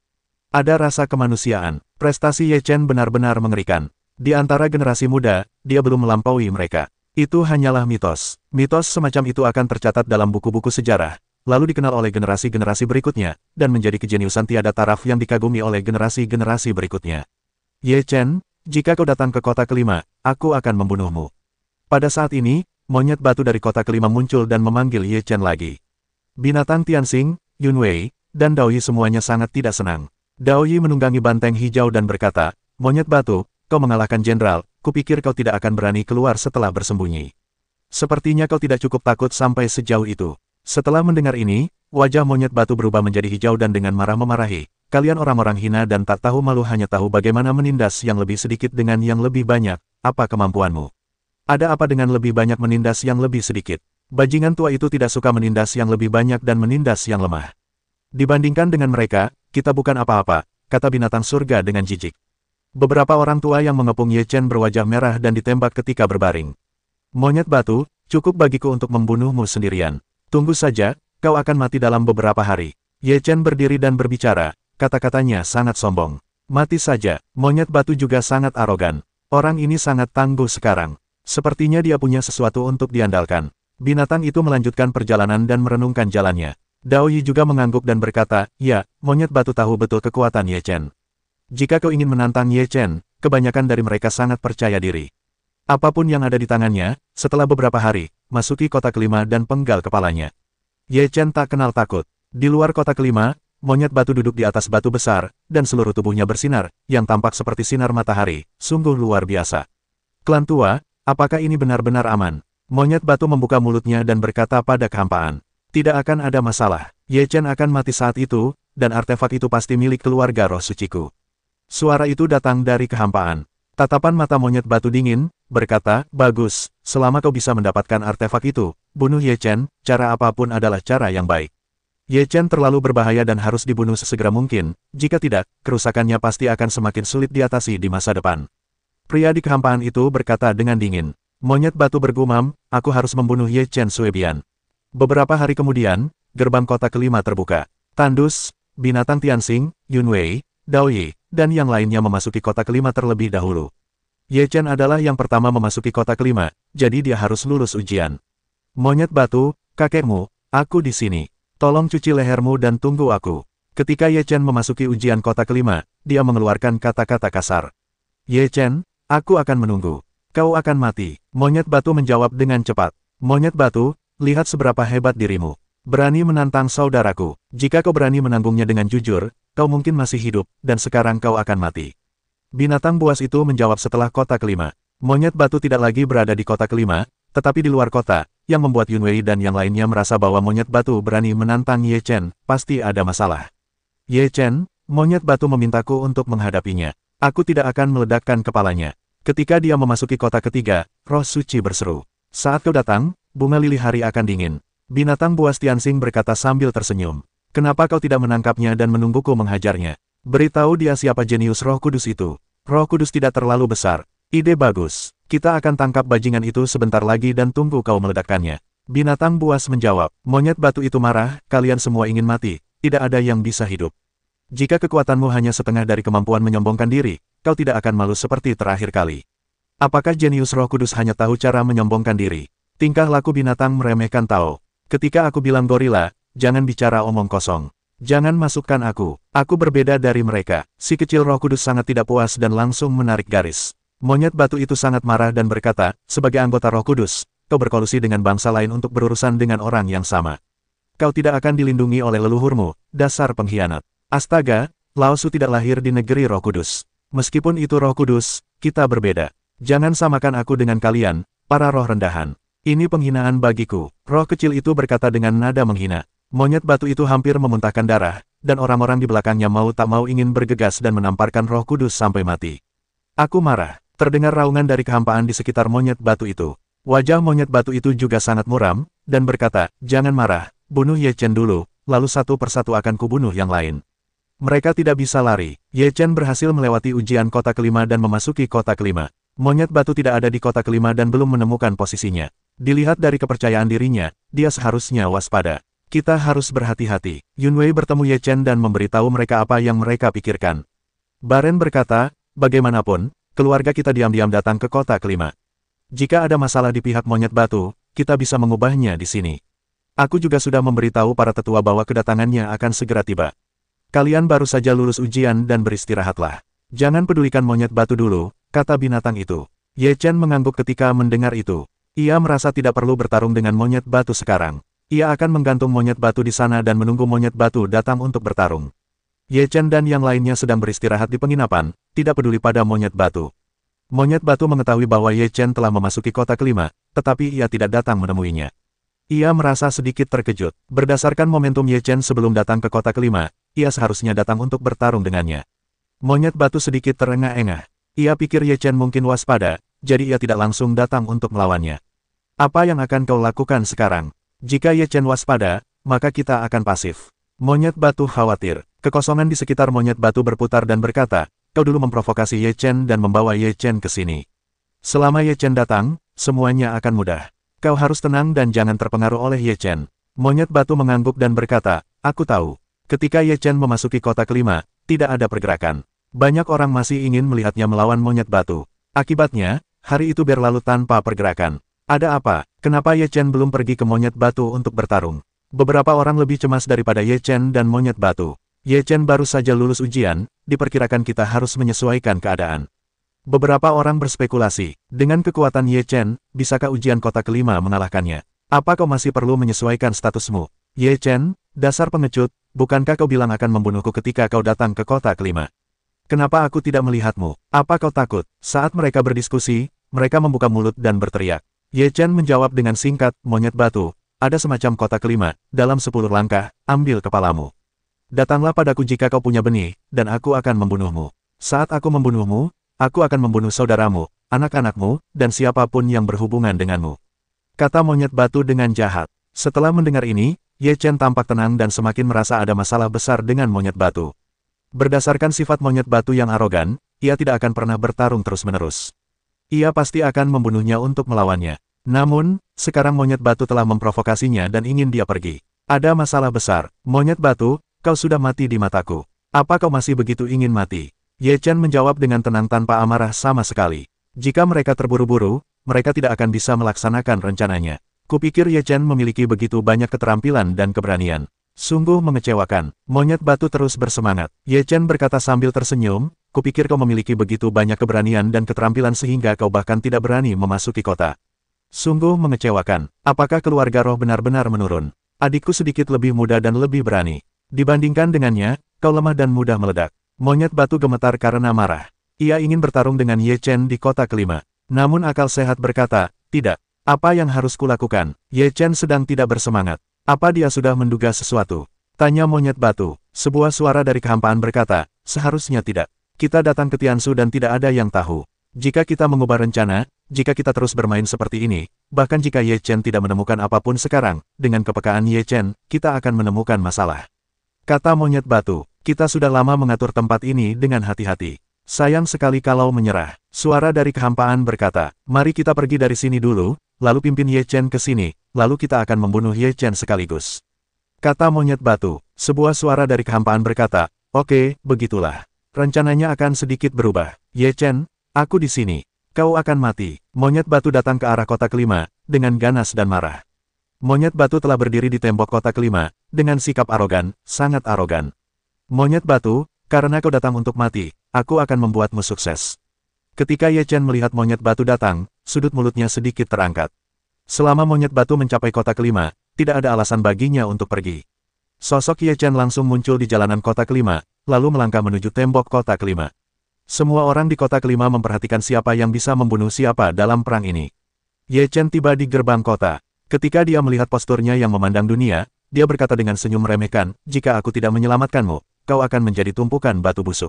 Ada rasa kemanusiaan. Prestasi Ye Chen benar-benar mengerikan. Di antara generasi muda, dia belum melampaui mereka. Itu hanyalah mitos. Mitos semacam itu akan tercatat dalam buku-buku sejarah, lalu dikenal oleh generasi-generasi berikutnya, dan menjadi kejeniusan tiada taraf yang dikagumi oleh generasi-generasi berikutnya. Ye Chen, jika kau datang ke kota ke-5, aku akan membunuhmu. Pada saat ini, monyet batu dari kota ke-5 muncul dan memanggil Ye Chen lagi. Binatang Tianxing, Yun Wei, dan Dao Yi semuanya sangat tidak senang. Dao Yi menunggangi banteng hijau dan berkata, monyet batu, kau mengalahkan jenderal, kupikir kau tidak akan berani keluar setelah bersembunyi. Sepertinya kau tidak cukup takut sampai sejauh itu. Setelah mendengar ini, wajah monyet batu berubah menjadi hijau dan dengan marah memarahi. Kalian orang-orang hina dan tak tahu malu hanya tahu bagaimana menindas yang lebih sedikit dengan yang lebih banyak, apa kemampuanmu? Ada apa dengan lebih banyak menindas yang lebih sedikit? Bajingan tua itu tidak suka menindas yang lebih banyak dan menindas yang lemah. Dibandingkan dengan mereka, kita bukan apa-apa, kata binatang surga dengan jijik. Beberapa orang tua yang mengepung Ye Chen berwajah merah dan ditembak ketika berbaring. Monyet batu, cukup bagiku untuk membunuhmu sendirian. Tunggu saja, kau akan mati dalam beberapa hari. Ye Chen berdiri dan berbicara. Kata-katanya sangat sombong. Mati saja, monyet batu juga sangat arogan. Orang ini sangat tangguh sekarang. Sepertinya dia punya sesuatu untuk diandalkan. Binatang itu melanjutkan perjalanan dan merenungkan jalannya. Dao Yi juga mengangguk dan berkata, ya, monyet batu tahu betul kekuatan Ye Chen. Jika kau ingin menantang Ye Chen, kebanyakan dari mereka sangat percaya diri. Apapun yang ada di tangannya, setelah beberapa hari, masuki kota ke-5 dan penggal kepalanya. Ye Chen tak kenal takut. Di luar kota ke-5, monyet batu duduk di atas batu besar, dan seluruh tubuhnya bersinar, yang tampak seperti sinar matahari, sungguh luar biasa. Klan tua, apakah ini benar-benar aman? Monyet batu membuka mulutnya dan berkata pada kehampaan. Tidak akan ada masalah, Ye Chen akan mati saat itu, dan artefak itu pasti milik keluarga roh suciku. Suara itu datang dari kehampaan. Tatapan mata monyet batu dingin, berkata, bagus, selama kau bisa mendapatkan artefak itu, bunuh Ye Chen, cara apapun adalah cara yang baik. Ye Chen terlalu berbahaya dan harus dibunuh sesegera mungkin, jika tidak, kerusakannya pasti akan semakin sulit diatasi di masa depan. Pria di kehampaan itu berkata dengan dingin. Monyet batu bergumam, aku harus membunuh Ye Chen Suebian. Beberapa hari kemudian, gerbang kota ke-5 terbuka. Tandus, binatang Tianxing, Yun Wei, Dao Yi, dan yang lainnya memasuki kota ke-5 terlebih dahulu. Ye Chen adalah yang pertama memasuki kota ke-5, jadi dia harus lulus ujian. Monyet batu, kakekmu, aku di sini. Tolong cuci lehermu dan tunggu aku. Ketika Ye Chen memasuki ujian kota ke-5, dia mengeluarkan kata-kata kasar. Ye Chen, aku akan menunggu. Kau akan mati. Monyet batu menjawab dengan cepat. Monyet batu, lihat seberapa hebat dirimu. Berani menantang saudaraku. Jika kau berani menanggungnya dengan jujur, kau mungkin masih hidup, dan sekarang kau akan mati. Binatang buas itu menjawab setelah kota ke-5. Monyet batu tidak lagi berada di kota ke-5, tetapi di luar kota, yang membuat Yun Wei dan yang lainnya merasa bahwa monyet batu berani menantang Ye Chen, pasti ada masalah. Ye Chen, monyet batu memintaku untuk menghadapinya. Aku tidak akan meledakkan kepalanya. Ketika dia memasuki kota ketiga, roh suci berseru. Saat kau datang, bunga lili hari akan dingin. Binatang buas Tianxing berkata sambil tersenyum. Kenapa kau tidak menangkapnya dan menungguku menghajarnya? Beritahu dia siapa jenius Roh Kudus itu. Roh Kudus tidak terlalu besar. Ide bagus. Kita akan tangkap bajingan itu sebentar lagi dan tunggu kau meledakkannya. Binatang buas menjawab. Monyet batu itu marah, kalian semua ingin mati. Tidak ada yang bisa hidup. Jika kekuatanmu hanya setengah dari kemampuan menyombongkan diri, kau tidak akan malu seperti terakhir kali. Apakah jenius Roh Kudus hanya tahu cara menyombongkan diri? Tingkah laku binatang meremehkan Tao. Ketika aku bilang gorila, jangan bicara omong kosong. Jangan masukkan aku. Aku berbeda dari mereka. Si kecil Roh Kudus sangat tidak puas dan langsung menarik garis. Monyet batu itu sangat marah dan berkata, sebagai anggota Roh Kudus, kau berkolusi dengan bangsa lain untuk berurusan dengan orang yang sama. Kau tidak akan dilindungi oleh leluhurmu, dasar pengkhianat. Astaga, Lao Su tidak lahir di negeri Roh Kudus. Meskipun itu Roh Kudus, kita berbeda. Jangan samakan aku dengan kalian, para roh rendahan. Ini penghinaan bagiku. Roh kecil itu berkata dengan nada menghina. Monyet batu itu hampir memuntahkan darah, dan orang-orang di belakangnya mau tak mau ingin bergegas dan menamparkan Roh Kudus sampai mati. Aku marah. Terdengar raungan dari kehampaan di sekitar monyet batu itu. Wajah monyet batu itu juga sangat muram, dan berkata, jangan marah, bunuh Ye Chen dulu, lalu satu persatu akan kubunuh yang lain. Mereka tidak bisa lari. Ye Chen berhasil melewati ujian kota kelima dan memasuki kota kelima. Monyet batu tidak ada di kota kelima dan belum menemukan posisinya. Dilihat dari kepercayaan dirinya, dia seharusnya waspada. Kita harus berhati-hati. Yunwei bertemu Ye Chen dan memberitahu mereka apa yang mereka pikirkan. Baren berkata, bagaimanapun, keluarga kita diam-diam datang ke kota kelima. Jika ada masalah di pihak monyet batu, kita bisa mengubahnya di sini. Aku juga sudah memberitahu para tetua bahwa kedatangannya akan segera tiba. Kalian baru saja lulus ujian dan beristirahatlah. Jangan pedulikan monyet batu dulu, kata binatang itu. Ye Chen mengangguk ketika mendengar itu. Ia merasa tidak perlu bertarung dengan monyet batu sekarang. Ia akan menggantung monyet batu di sana dan menunggu monyet batu datang untuk bertarung. Ye Chen dan yang lainnya sedang beristirahat di penginapan, tidak peduli pada monyet batu. Monyet batu mengetahui bahwa Ye Chen telah memasuki kota kelima, tetapi ia tidak datang menemuinya. Ia merasa sedikit terkejut. Berdasarkan momentum Ye Chen sebelum datang ke kota kelima, ia seharusnya datang untuk bertarung dengannya. Monyet batu sedikit terengah-engah. Ia pikir Ye Chen mungkin waspada, jadi ia tidak langsung datang untuk melawannya. Apa yang akan kau lakukan sekarang? Jika Ye Chen waspada, maka kita akan pasif. Monyet batu khawatir. Kekosongan di sekitar monyet batu berputar dan berkata, kau dulu memprovokasi Ye Chen dan membawa Ye Chen ke sini. Selama Ye Chen datang, semuanya akan mudah. Kau harus tenang dan jangan terpengaruh oleh Ye Chen. Monyet batu mengangguk dan berkata, aku tahu. Ketika Ye Chen memasuki kota kelima, tidak ada pergerakan. Banyak orang masih ingin melihatnya melawan monyet batu. Akibatnya, hari itu berlalu tanpa pergerakan. Ada apa? Kenapa Ye Chen belum pergi ke monyet batu untuk bertarung? Beberapa orang lebih cemas daripada Ye Chen dan monyet batu. Ye Chen baru saja lulus ujian, diperkirakan kita harus menyesuaikan keadaan. Beberapa orang berspekulasi, dengan kekuatan Ye Chen, bisakah ujian kota kelima mengalahkannya? Apa kau masih perlu menyesuaikan statusmu? Ye Chen, dasar pengecut, bukankah kau bilang akan membunuhku ketika kau datang ke kota kelima? Kenapa aku tidak melihatmu? Apa kau takut? Saat mereka berdiskusi, mereka membuka mulut dan berteriak. Ye Chen menjawab dengan singkat, monyet batu, ada semacam kota kelima, dalam 10 langkah, ambil kepalamu. Datanglah padaku jika kau punya benih, dan aku akan membunuhmu. Saat aku membunuhmu, aku akan membunuh saudaramu, anak-anakmu, dan siapapun yang berhubungan denganmu. Kata monyet batu dengan jahat. Setelah mendengar ini, Ye Chen tampak tenang dan semakin merasa ada masalah besar dengan monyet batu. Berdasarkan sifat monyet batu yang arogan, ia tidak akan pernah bertarung terus-menerus. Ia pasti akan membunuhnya untuk melawannya. Namun, sekarang monyet batu telah memprovokasinya dan ingin dia pergi. Ada masalah besar. Monyet batu, kau sudah mati di mataku. Apa kau masih begitu ingin mati? Ye Chen menjawab dengan tenang tanpa amarah sama sekali. Jika mereka terburu-buru, mereka tidak akan bisa melaksanakan rencananya. Kupikir Ye Chen memiliki begitu banyak keterampilan dan keberanian. Sungguh mengecewakan. Monyet batu terus bersemangat. Ye Chen berkata sambil tersenyum, kupikir kau memiliki begitu banyak keberanian dan keterampilan sehingga kau bahkan tidak berani memasuki kota. Sungguh mengecewakan. Apakah keluarga roh benar-benar menurun? Adikku sedikit lebih muda dan lebih berani. Dibandingkan dengannya, kau lemah dan mudah meledak. Monyet batu gemetar karena marah. Ia ingin bertarung dengan Ye Chen di kota kelima. Namun akal sehat berkata, tidak. Apa yang harus kulakukan? Ye Chen sedang tidak bersemangat. Apa dia sudah menduga sesuatu? Tanya monyet batu. Sebuah suara dari kehampaan berkata, seharusnya tidak. Kita datang ke Tiansu dan tidak ada yang tahu. Jika kita mengubah rencana, jika kita terus bermain seperti ini, bahkan jika Ye Chen tidak menemukan apapun sekarang, dengan kepekaan Ye Chen, kita akan menemukan masalah. Kata monyet batu, kita sudah lama mengatur tempat ini dengan hati-hati. Sayang sekali kalau menyerah. Suara dari kehampaan berkata, mari kita pergi dari sini dulu, lalu pimpin Ye Chen ke sini, lalu kita akan membunuh Ye Chen sekaligus. Kata monyet batu, sebuah suara dari kehampaan berkata, oke, begitulah. Rencananya akan sedikit berubah. Ye Chen, aku di sini. Kau akan mati. Monyet batu datang ke arah kotak kelima, dengan ganas dan marah. Monyet batu telah berdiri di tembok kotak kelima, dengan sikap arogan, sangat arogan. Monyet batu, karena kau datang untuk mati, aku akan membuatmu sukses. Ketika Ye Chen melihat monyet batu datang, sudut mulutnya sedikit terangkat. Selama monyet batu mencapai kotak kelima, tidak ada alasan baginya untuk pergi. Sosok Ye Chen langsung muncul di jalanan kotak kelima, lalu melangkah menuju tembok kotak kelima. Semua orang di kotak kelima memperhatikan siapa yang bisa membunuh siapa dalam perang ini. Ye Chen tiba di gerbang kota. Ketika dia melihat posturnya yang memandang dunia, dia berkata dengan senyum meremehkan, jika aku tidak menyelamatkanmu, kau akan menjadi tumpukan batu busuk.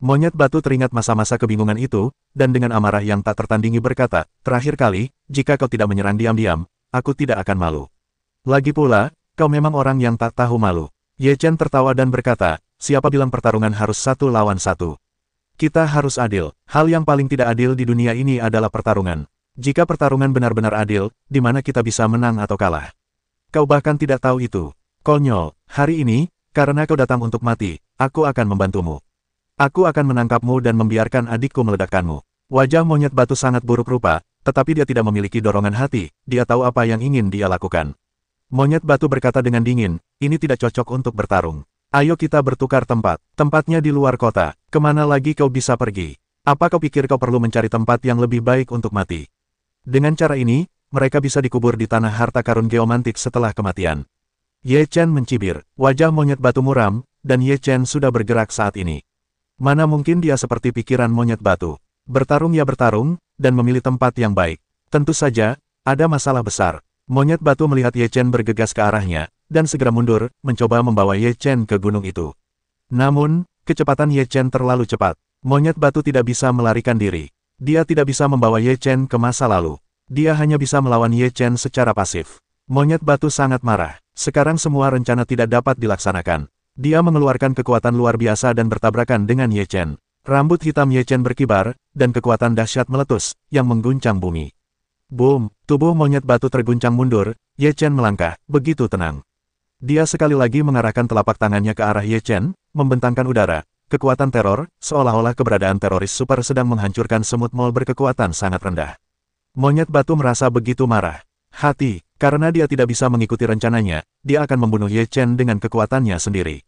Monyet batu teringat masa-masa kebingungan itu, dan dengan amarah yang tak tertandingi berkata, terakhir kali, jika kau tidak menyerang diam-diam, aku tidak akan malu. Lagi pula, kau memang orang yang tak tahu malu. Ye Chen tertawa dan berkata, siapa bilang pertarungan harus 1 lawan 1? Kita harus adil. Hal yang paling tidak adil di dunia ini adalah pertarungan. Jika pertarungan benar-benar adil, di mana kita bisa menang atau kalah? Kau bahkan tidak tahu itu. Konyol, hari ini, karena kau datang untuk mati, aku akan membantumu. Aku akan menangkapmu dan membiarkan adikku meledakkanmu. Wajah monyet batu sangat buruk rupa, tetapi dia tidak memiliki dorongan hati, dia tahu apa yang ingin dia lakukan. Monyet batu berkata dengan dingin, ini tidak cocok untuk bertarung. Ayo kita bertukar tempat. Tempatnya di luar kota. Kemana lagi kau bisa pergi? Apa kau pikir kau perlu mencari tempat yang lebih baik untuk mati? Dengan cara ini, mereka bisa dikubur di tanah harta karun geomantik setelah kematian. Ye Chen mencibir. Wajah monyet batu muram, dan Ye Chen sudah bergerak saat ini. Mana mungkin dia seperti pikiran monyet batu. Bertarung ya bertarung, dan memilih tempat yang baik. Tentu saja, ada masalah besar. Monyet batu melihat Ye Chen bergegas ke arahnya, dan segera mundur, mencoba membawa Ye Chen ke gunung itu. Namun, kecepatan Ye Chen terlalu cepat. Monyet batu tidak bisa melarikan diri. Dia tidak bisa membawa Ye Chen ke masa lalu. Dia hanya bisa melawan Ye Chen secara pasif. Monyet batu sangat marah. Sekarang semua rencana tidak dapat dilaksanakan. Dia mengeluarkan kekuatan luar biasa dan bertabrakan dengan Ye Chen. Rambut hitam Ye Chen berkibar, dan kekuatan dahsyat meletus, yang mengguncang bumi. Boom! Tubuh monyet batu terguncang mundur, Ye Chen melangkah, begitu tenang. Dia sekali lagi mengarahkan telapak tangannya ke arah Ye Chen, membentangkan udara. Kekuatan teror, seolah-olah keberadaan teroris super sedang menghancurkan semut mol berkekuatan sangat rendah. Monyet batu merasa begitu marah. Hati, karena dia tidak bisa mengikuti rencananya, dia akan membunuh Ye Chen dengan kekuatannya sendiri.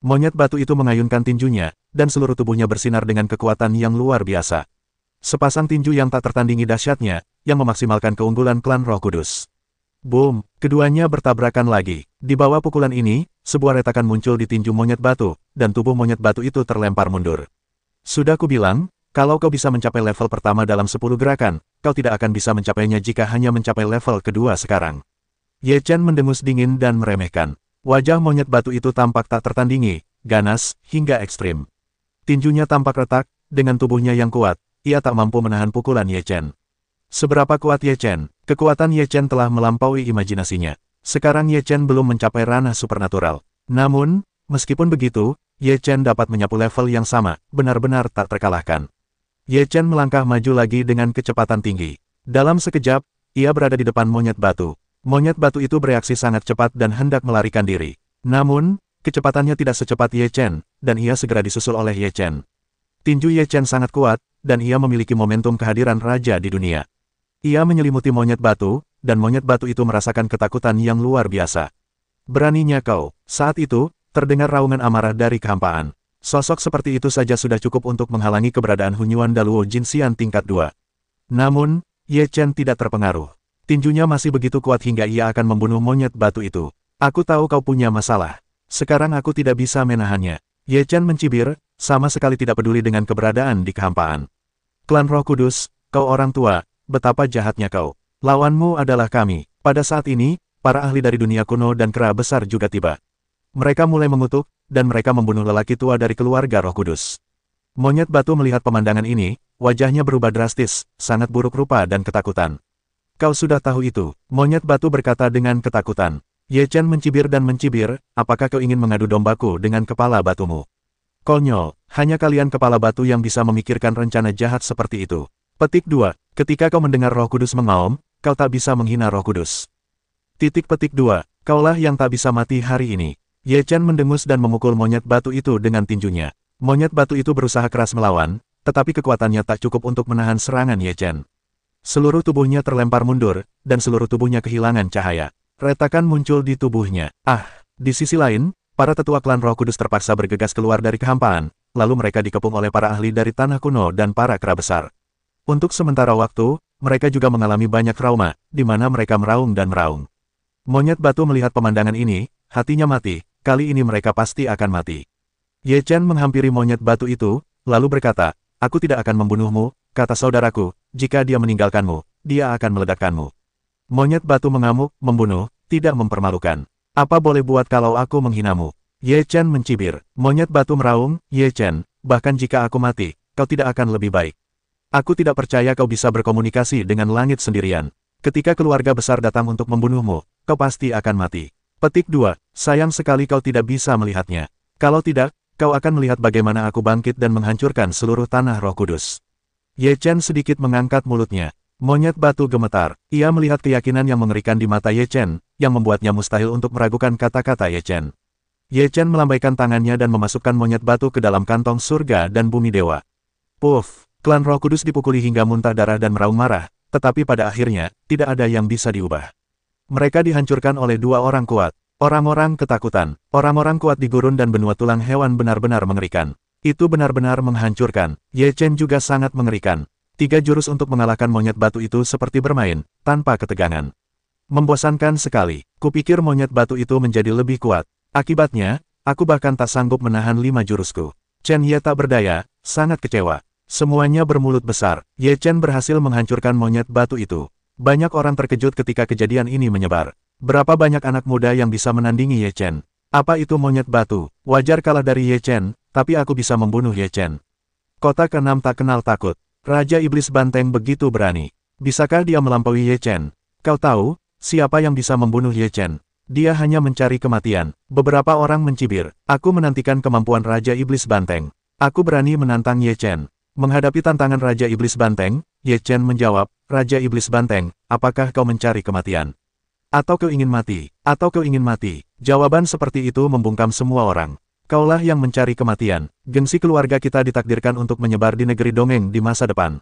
Monyet batu itu mengayunkan tinjunya, dan seluruh tubuhnya bersinar dengan kekuatan yang luar biasa. Sepasang tinju yang tak tertandingi dahsyatnya, yang memaksimalkan keunggulan klan Roh Kudus. Boom! Keduanya bertabrakan lagi. Di bawah pukulan ini, sebuah retakan muncul di tinju monyet batu, dan tubuh monyet batu itu terlempar mundur. Sudah kubilang, kalau kau bisa mencapai level pertama dalam 10 gerakan, kau tidak akan bisa mencapainya jika hanya mencapai level kedua sekarang. Ye Chen mendengus dingin dan meremehkan. Wajah monyet batu itu tampak tak tertandingi, ganas, hingga ekstrim. Tinjunya tampak retak, dengan tubuhnya yang kuat, ia tak mampu menahan pukulan Ye Chen. Seberapa kuat Ye Chen? Kekuatan Ye Chen telah melampaui imajinasinya. Sekarang Ye Chen belum mencapai ranah supernatural. Namun, meskipun begitu, Ye Chen dapat menyapu level yang sama, benar-benar tak terkalahkan. Ye Chen melangkah maju lagi dengan kecepatan tinggi. Dalam sekejap, ia berada di depan monyet batu. Monyet batu itu bereaksi sangat cepat dan hendak melarikan diri. Namun, kecepatannya tidak secepat Ye Chen, dan ia segera disusul oleh Ye Chen. Tinju Ye Chen sangat kuat, dan ia memiliki momentum kehadiran raja di dunia. Ia menyelimuti monyet batu, dan monyet batu itu merasakan ketakutan yang luar biasa. Beraninya kau. Saat itu, terdengar raungan amarah dari kehampaan. Sosok seperti itu saja sudah cukup untuk menghalangi keberadaan Hunyuan Daluo Jinxian tingkat 2. Namun, Ye Chen tidak terpengaruh. Tinjunya masih begitu kuat hingga ia akan membunuh monyet batu itu. Aku tahu kau punya masalah. Sekarang aku tidak bisa menahannya. Ye Chen mencibir, sama sekali tidak peduli dengan keberadaan di kehampaan. Klan Roh Kudus, kau orang tua, betapa jahatnya kau. Lawanmu adalah kami. Pada saat ini, para ahli dari dunia kuno dan kera besar juga tiba. Mereka mulai mengutuk, dan mereka membunuh lelaki tua dari keluarga Roh Kudus. Monyet batu melihat pemandangan ini, wajahnya berubah drastis, sangat buruk rupa dan ketakutan. Kau sudah tahu itu, monyet batu berkata dengan ketakutan. Ye Chen mencibir dan mencibir, apakah kau ingin mengadu dombaku dengan kepala batumu? Konyol, hanya kalian kepala batu yang bisa memikirkan rencana jahat seperti itu. Petik 2. Ketika kau mendengar Roh Kudus mengaum, kau tak bisa menghina Roh Kudus. Petik 2. Kaulah yang tak bisa mati hari ini. Ye Chen mendengus dan memukul monyet batu itu dengan tinjunya. Monyet batu itu berusaha keras melawan, tetapi kekuatannya tak cukup untuk menahan serangan Ye Chen. Seluruh tubuhnya terlempar mundur, dan seluruh tubuhnya kehilangan cahaya. Retakan muncul di tubuhnya. Di sisi lain, para tetua klan Roh Kudus terpaksa bergegas keluar dari kehampaan, lalu mereka dikepung oleh para ahli dari tanah kuno dan para kera besar. Untuk sementara waktu, mereka juga mengalami banyak trauma, di mana mereka meraung dan meraung. Monyet batu melihat pemandangan ini, hatinya mati, kali ini mereka pasti akan mati. Ye Chen menghampiri monyet batu itu, lalu berkata, aku tidak akan membunuhmu, kata saudaraku, jika dia meninggalkanmu, dia akan meledakkanmu. Monyet batu mengamuk, membunuh, tidak mempermalukan. Apa boleh buat kalau aku menghinamu? Ye Chen mencibir. Monyet batu meraung, Ye Chen, bahkan jika aku mati, kau tidak akan lebih baik. Aku tidak percaya kau bisa berkomunikasi dengan langit sendirian. Ketika keluarga besar datang untuk membunuhmu, kau pasti akan mati. Petik 2. Sayang sekali kau tidak bisa melihatnya. Kalau tidak, kau akan melihat bagaimana aku bangkit dan menghancurkan seluruh tanah Roh Kudus. Ye Chen sedikit mengangkat mulutnya. Monyet batu gemetar. Ia melihat keyakinan yang mengerikan di mata Ye Chen, yang membuatnya mustahil untuk meragukan kata-kata Ye Chen. Ye Chen melambaikan tangannya dan memasukkan monyet batu ke dalam kantong surga dan bumi dewa. Puff! Klan Roh Kudus dipukuli hingga muntah darah dan meraung marah, tetapi pada akhirnya, tidak ada yang bisa diubah. Mereka dihancurkan oleh dua orang kuat. Orang-orang ketakutan. Orang-orang kuat di gurun dan benua tulang hewan benar-benar mengerikan. Itu benar-benar menghancurkan. Ye Chen juga sangat mengerikan. 3 jurus untuk mengalahkan monyet batu itu seperti bermain, tanpa ketegangan. Membosankan sekali. Kupikir monyet batu itu menjadi lebih kuat. Akibatnya, aku bahkan tak sanggup menahan 5 jurusku. Chen Ye tak berdaya, sangat kecewa. Semuanya bermulut besar. Ye Chen berhasil menghancurkan monyet batu itu. Banyak orang terkejut ketika kejadian ini menyebar. Berapa banyak anak muda yang bisa menandingi Ye Chen? Apa itu monyet batu? Wajar kalah dari Ye Chen, tapi aku bisa membunuh Ye Chen. Kota ke-6 tak kenal takut. Raja Iblis Banteng begitu berani. Bisakah dia melampaui Ye Chen? Kau tahu, siapa yang bisa membunuh Ye Chen? Dia hanya mencari kematian. Beberapa orang mencibir. Aku menantikan kemampuan Raja Iblis Banteng. Aku berani menantang Ye Chen. Menghadapi tantangan Raja Iblis Banteng, Ye Chen menjawab, Raja Iblis Banteng, apakah kau mencari kematian? Atau kau ingin mati? Atau kau ingin mati? Jawaban seperti itu membungkam semua orang. Kaulah yang mencari kematian. Gengsi keluarga kita ditakdirkan untuk menyebar di negeri dongeng di masa depan.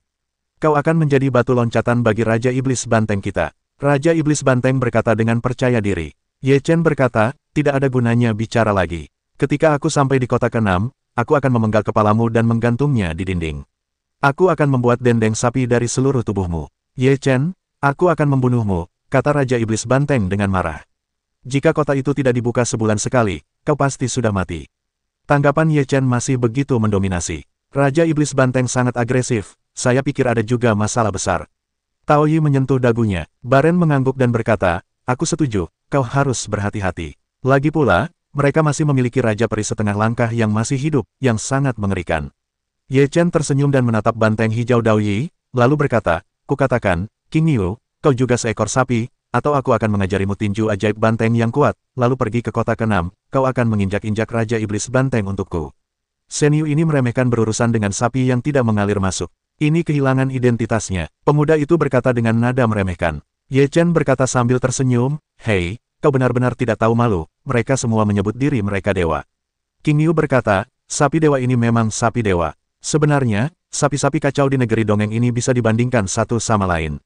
Kau akan menjadi batu loncatan bagi Raja Iblis Banteng kita. Raja Iblis Banteng berkata dengan percaya diri. Ye Chen berkata, tidak ada gunanya bicara lagi. Ketika aku sampai di kota ke-6, aku akan memenggal kepalamu dan menggantungnya di dinding. Aku akan membuat dendeng sapi dari seluruh tubuhmu. Ye Chen, aku akan membunuhmu, kata Raja Iblis Banteng dengan marah. Jika kota itu tidak dibuka sebulan sekali, kau pasti sudah mati. Tanggapan Ye Chen masih begitu mendominasi. Raja Iblis Banteng sangat agresif, saya pikir ada juga masalah besar. Tao Yi menyentuh dagunya, Baren mengangguk dan berkata, aku setuju, kau harus berhati-hati. Lagi pula, mereka masih memiliki Raja Peri setengah langkah yang masih hidup, yang sangat mengerikan. Ye Chen tersenyum dan menatap banteng hijau Dao Yi, lalu berkata, kukatakan, King Niu, kau juga seekor sapi, atau aku akan mengajarimu tinju ajaib banteng yang kuat, lalu pergi ke kota ke-6, kau akan menginjak-injak Raja Iblis Banteng untukku. Shen Yu ini meremehkan berurusan dengan sapi yang tidak mengalir masuk. Ini kehilangan identitasnya. Pemuda itu berkata dengan nada meremehkan. Ye Chen berkata sambil tersenyum, hei, kau benar-benar tidak tahu malu, mereka semua menyebut diri mereka dewa. King Niu berkata, sapi dewa ini memang sapi dewa. Sebenarnya, sapi-sapi kacau di negeri dongeng ini bisa dibandingkan satu sama lain.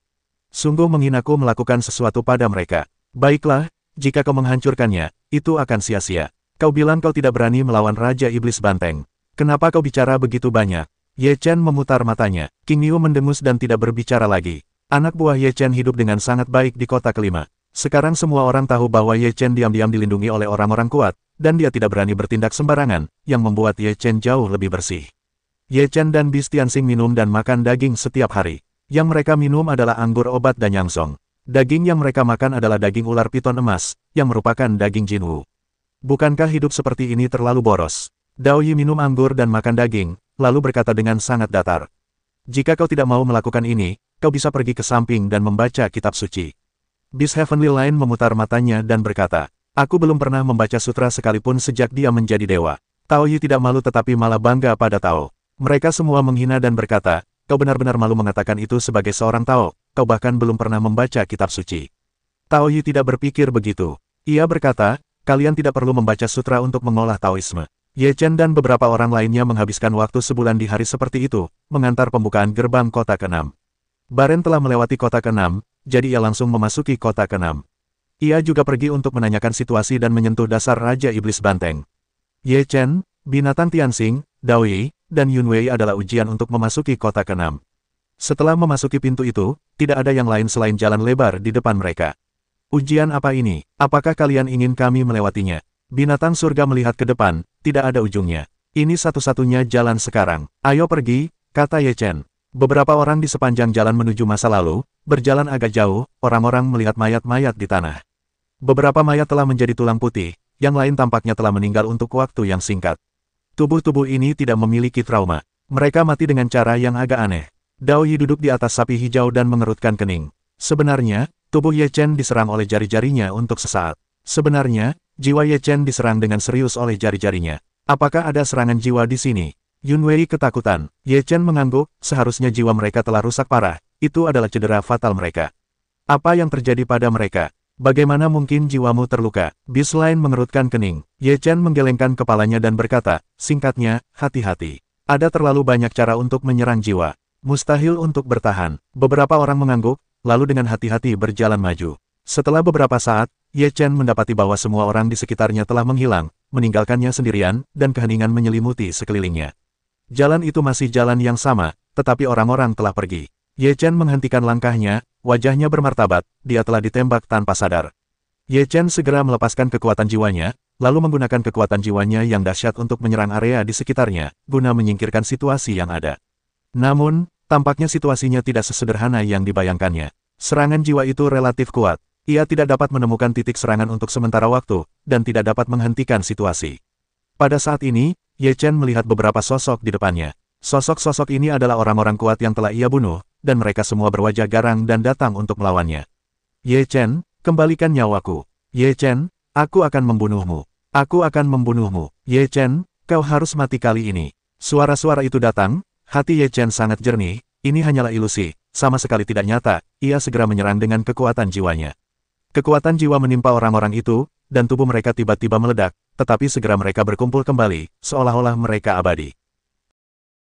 Sungguh menghinaku melakukan sesuatu pada mereka. Baiklah, jika kau menghancurkannya, itu akan sia-sia. Kau bilang kau tidak berani melawan Raja Iblis Banteng. Kenapa kau bicara begitu banyak? Ye Chen memutar matanya. King Niu mendengus dan tidak berbicara lagi. Anak buah Ye Chen hidup dengan sangat baik di kota ke-5. Sekarang semua orang tahu bahwa Ye Chen diam-diam dilindungi oleh orang-orang kuat, dan dia tidak berani bertindak sembarangan, yang membuat Ye Chen jauh lebih bersih. Ye Chen dan Bis Tianxing minum dan makan daging setiap hari. Yang mereka minum adalah anggur obat dan yangsong. Daging yang mereka makan adalah daging ular piton emas, yang merupakan daging Jinwu. Bukankah hidup seperti ini terlalu boros? Dao Yi minum anggur dan makan daging, lalu berkata dengan sangat datar. Jika kau tidak mau melakukan ini, kau bisa pergi ke samping dan membaca kitab suci. Beast Heavenly Line memutar matanya dan berkata, aku belum pernah membaca sutra sekalipun sejak dia menjadi dewa. Tao Yi tidak malu tetapi malah bangga pada Tao. Mereka semua menghina dan berkata, kau benar-benar malu mengatakan itu sebagai seorang Tao, kau bahkan belum pernah membaca kitab suci. Tao Yi tidak berpikir begitu. Ia berkata, kalian tidak perlu membaca sutra untuk mengolah Taoisme. Ye Chen dan beberapa orang lainnya menghabiskan waktu sebulan di hari seperti itu, mengantar pembukaan gerbang kota ke-6. Baren telah melewati kota ke-6, jadi ia langsung memasuki kota ke-6. Ia juga pergi untuk menanyakan situasi dan menyentuh dasar Raja Iblis Banteng. Ye Chen, binatang Tianxing, Dao Yi, dan Yun Wei adalah ujian untuk memasuki kota ke-6. Setelah memasuki pintu itu, tidak ada yang lain selain jalan lebar di depan mereka. Ujian apa ini? Apakah kalian ingin kami melewatinya? Binatang surga melihat ke depan, tidak ada ujungnya. Ini satu-satunya jalan sekarang. Ayo pergi, kata Ye Chen. Beberapa orang di sepanjang jalan menuju masa lalu, berjalan agak jauh, orang-orang melihat mayat-mayat di tanah. Beberapa mayat telah menjadi tulang putih, yang lain tampaknya telah meninggal untuk waktu yang singkat. Tubuh-tubuh ini tidak memiliki trauma. Mereka mati dengan cara yang agak aneh. Dao Yi duduk di atas sapi hijau dan mengerutkan kening. Sebenarnya, tubuh Ye Chen diserang oleh jari-jarinya untuk sesaat. Sebenarnya, jiwa Ye Chen diserang dengan serius oleh jari-jarinya. Apakah ada serangan jiwa di sini? Yun Wei ketakutan. Ye Chen mengangguk, seharusnya jiwa mereka telah rusak parah. Itu adalah cedera fatal mereka. Apa yang terjadi pada mereka? Bagaimana mungkin jiwamu terluka? Beast Line mengerutkan kening. Ye Chen menggelengkan kepalanya dan berkata, singkatnya, hati-hati. Ada terlalu banyak cara untuk menyerang jiwa. Mustahil untuk bertahan. Beberapa orang mengangguk, lalu dengan hati-hati berjalan maju. Setelah beberapa saat, Ye Chen mendapati bahwa semua orang di sekitarnya telah menghilang, meninggalkannya sendirian, dan keheningan menyelimuti sekelilingnya. Jalan itu masih jalan yang sama, tetapi orang-orang telah pergi. Ye Chen menghentikan langkahnya, wajahnya bermartabat, dia telah ditembak tanpa sadar. Ye Chen segera melepaskan kekuatan jiwanya, lalu menggunakan kekuatan jiwanya yang dahsyat untuk menyerang area di sekitarnya, guna menyingkirkan situasi yang ada. Namun, tampaknya situasinya tidak sesederhana yang dibayangkannya. Serangan jiwa itu relatif kuat. Ia tidak dapat menemukan titik serangan untuk sementara waktu, dan tidak dapat menghentikan situasi. Pada saat ini, Ye Chen melihat beberapa sosok di depannya. Sosok-sosok ini adalah orang-orang kuat yang telah ia bunuh, dan mereka semua berwajah garang dan datang untuk melawannya. Ye Chen, kembalikan nyawaku. Ye Chen, aku akan membunuhmu. Aku akan membunuhmu. Ye Chen, kau harus mati kali ini. Suara-suara itu datang, hati Ye Chen sangat jernih, ini hanyalah ilusi, sama sekali tidak nyata, ia segera menyerang dengan kekuatan jiwanya. Kekuatan jiwa menimpa orang-orang itu, dan tubuh mereka tiba-tiba meledak, tetapi segera mereka berkumpul kembali, seolah-olah mereka abadi.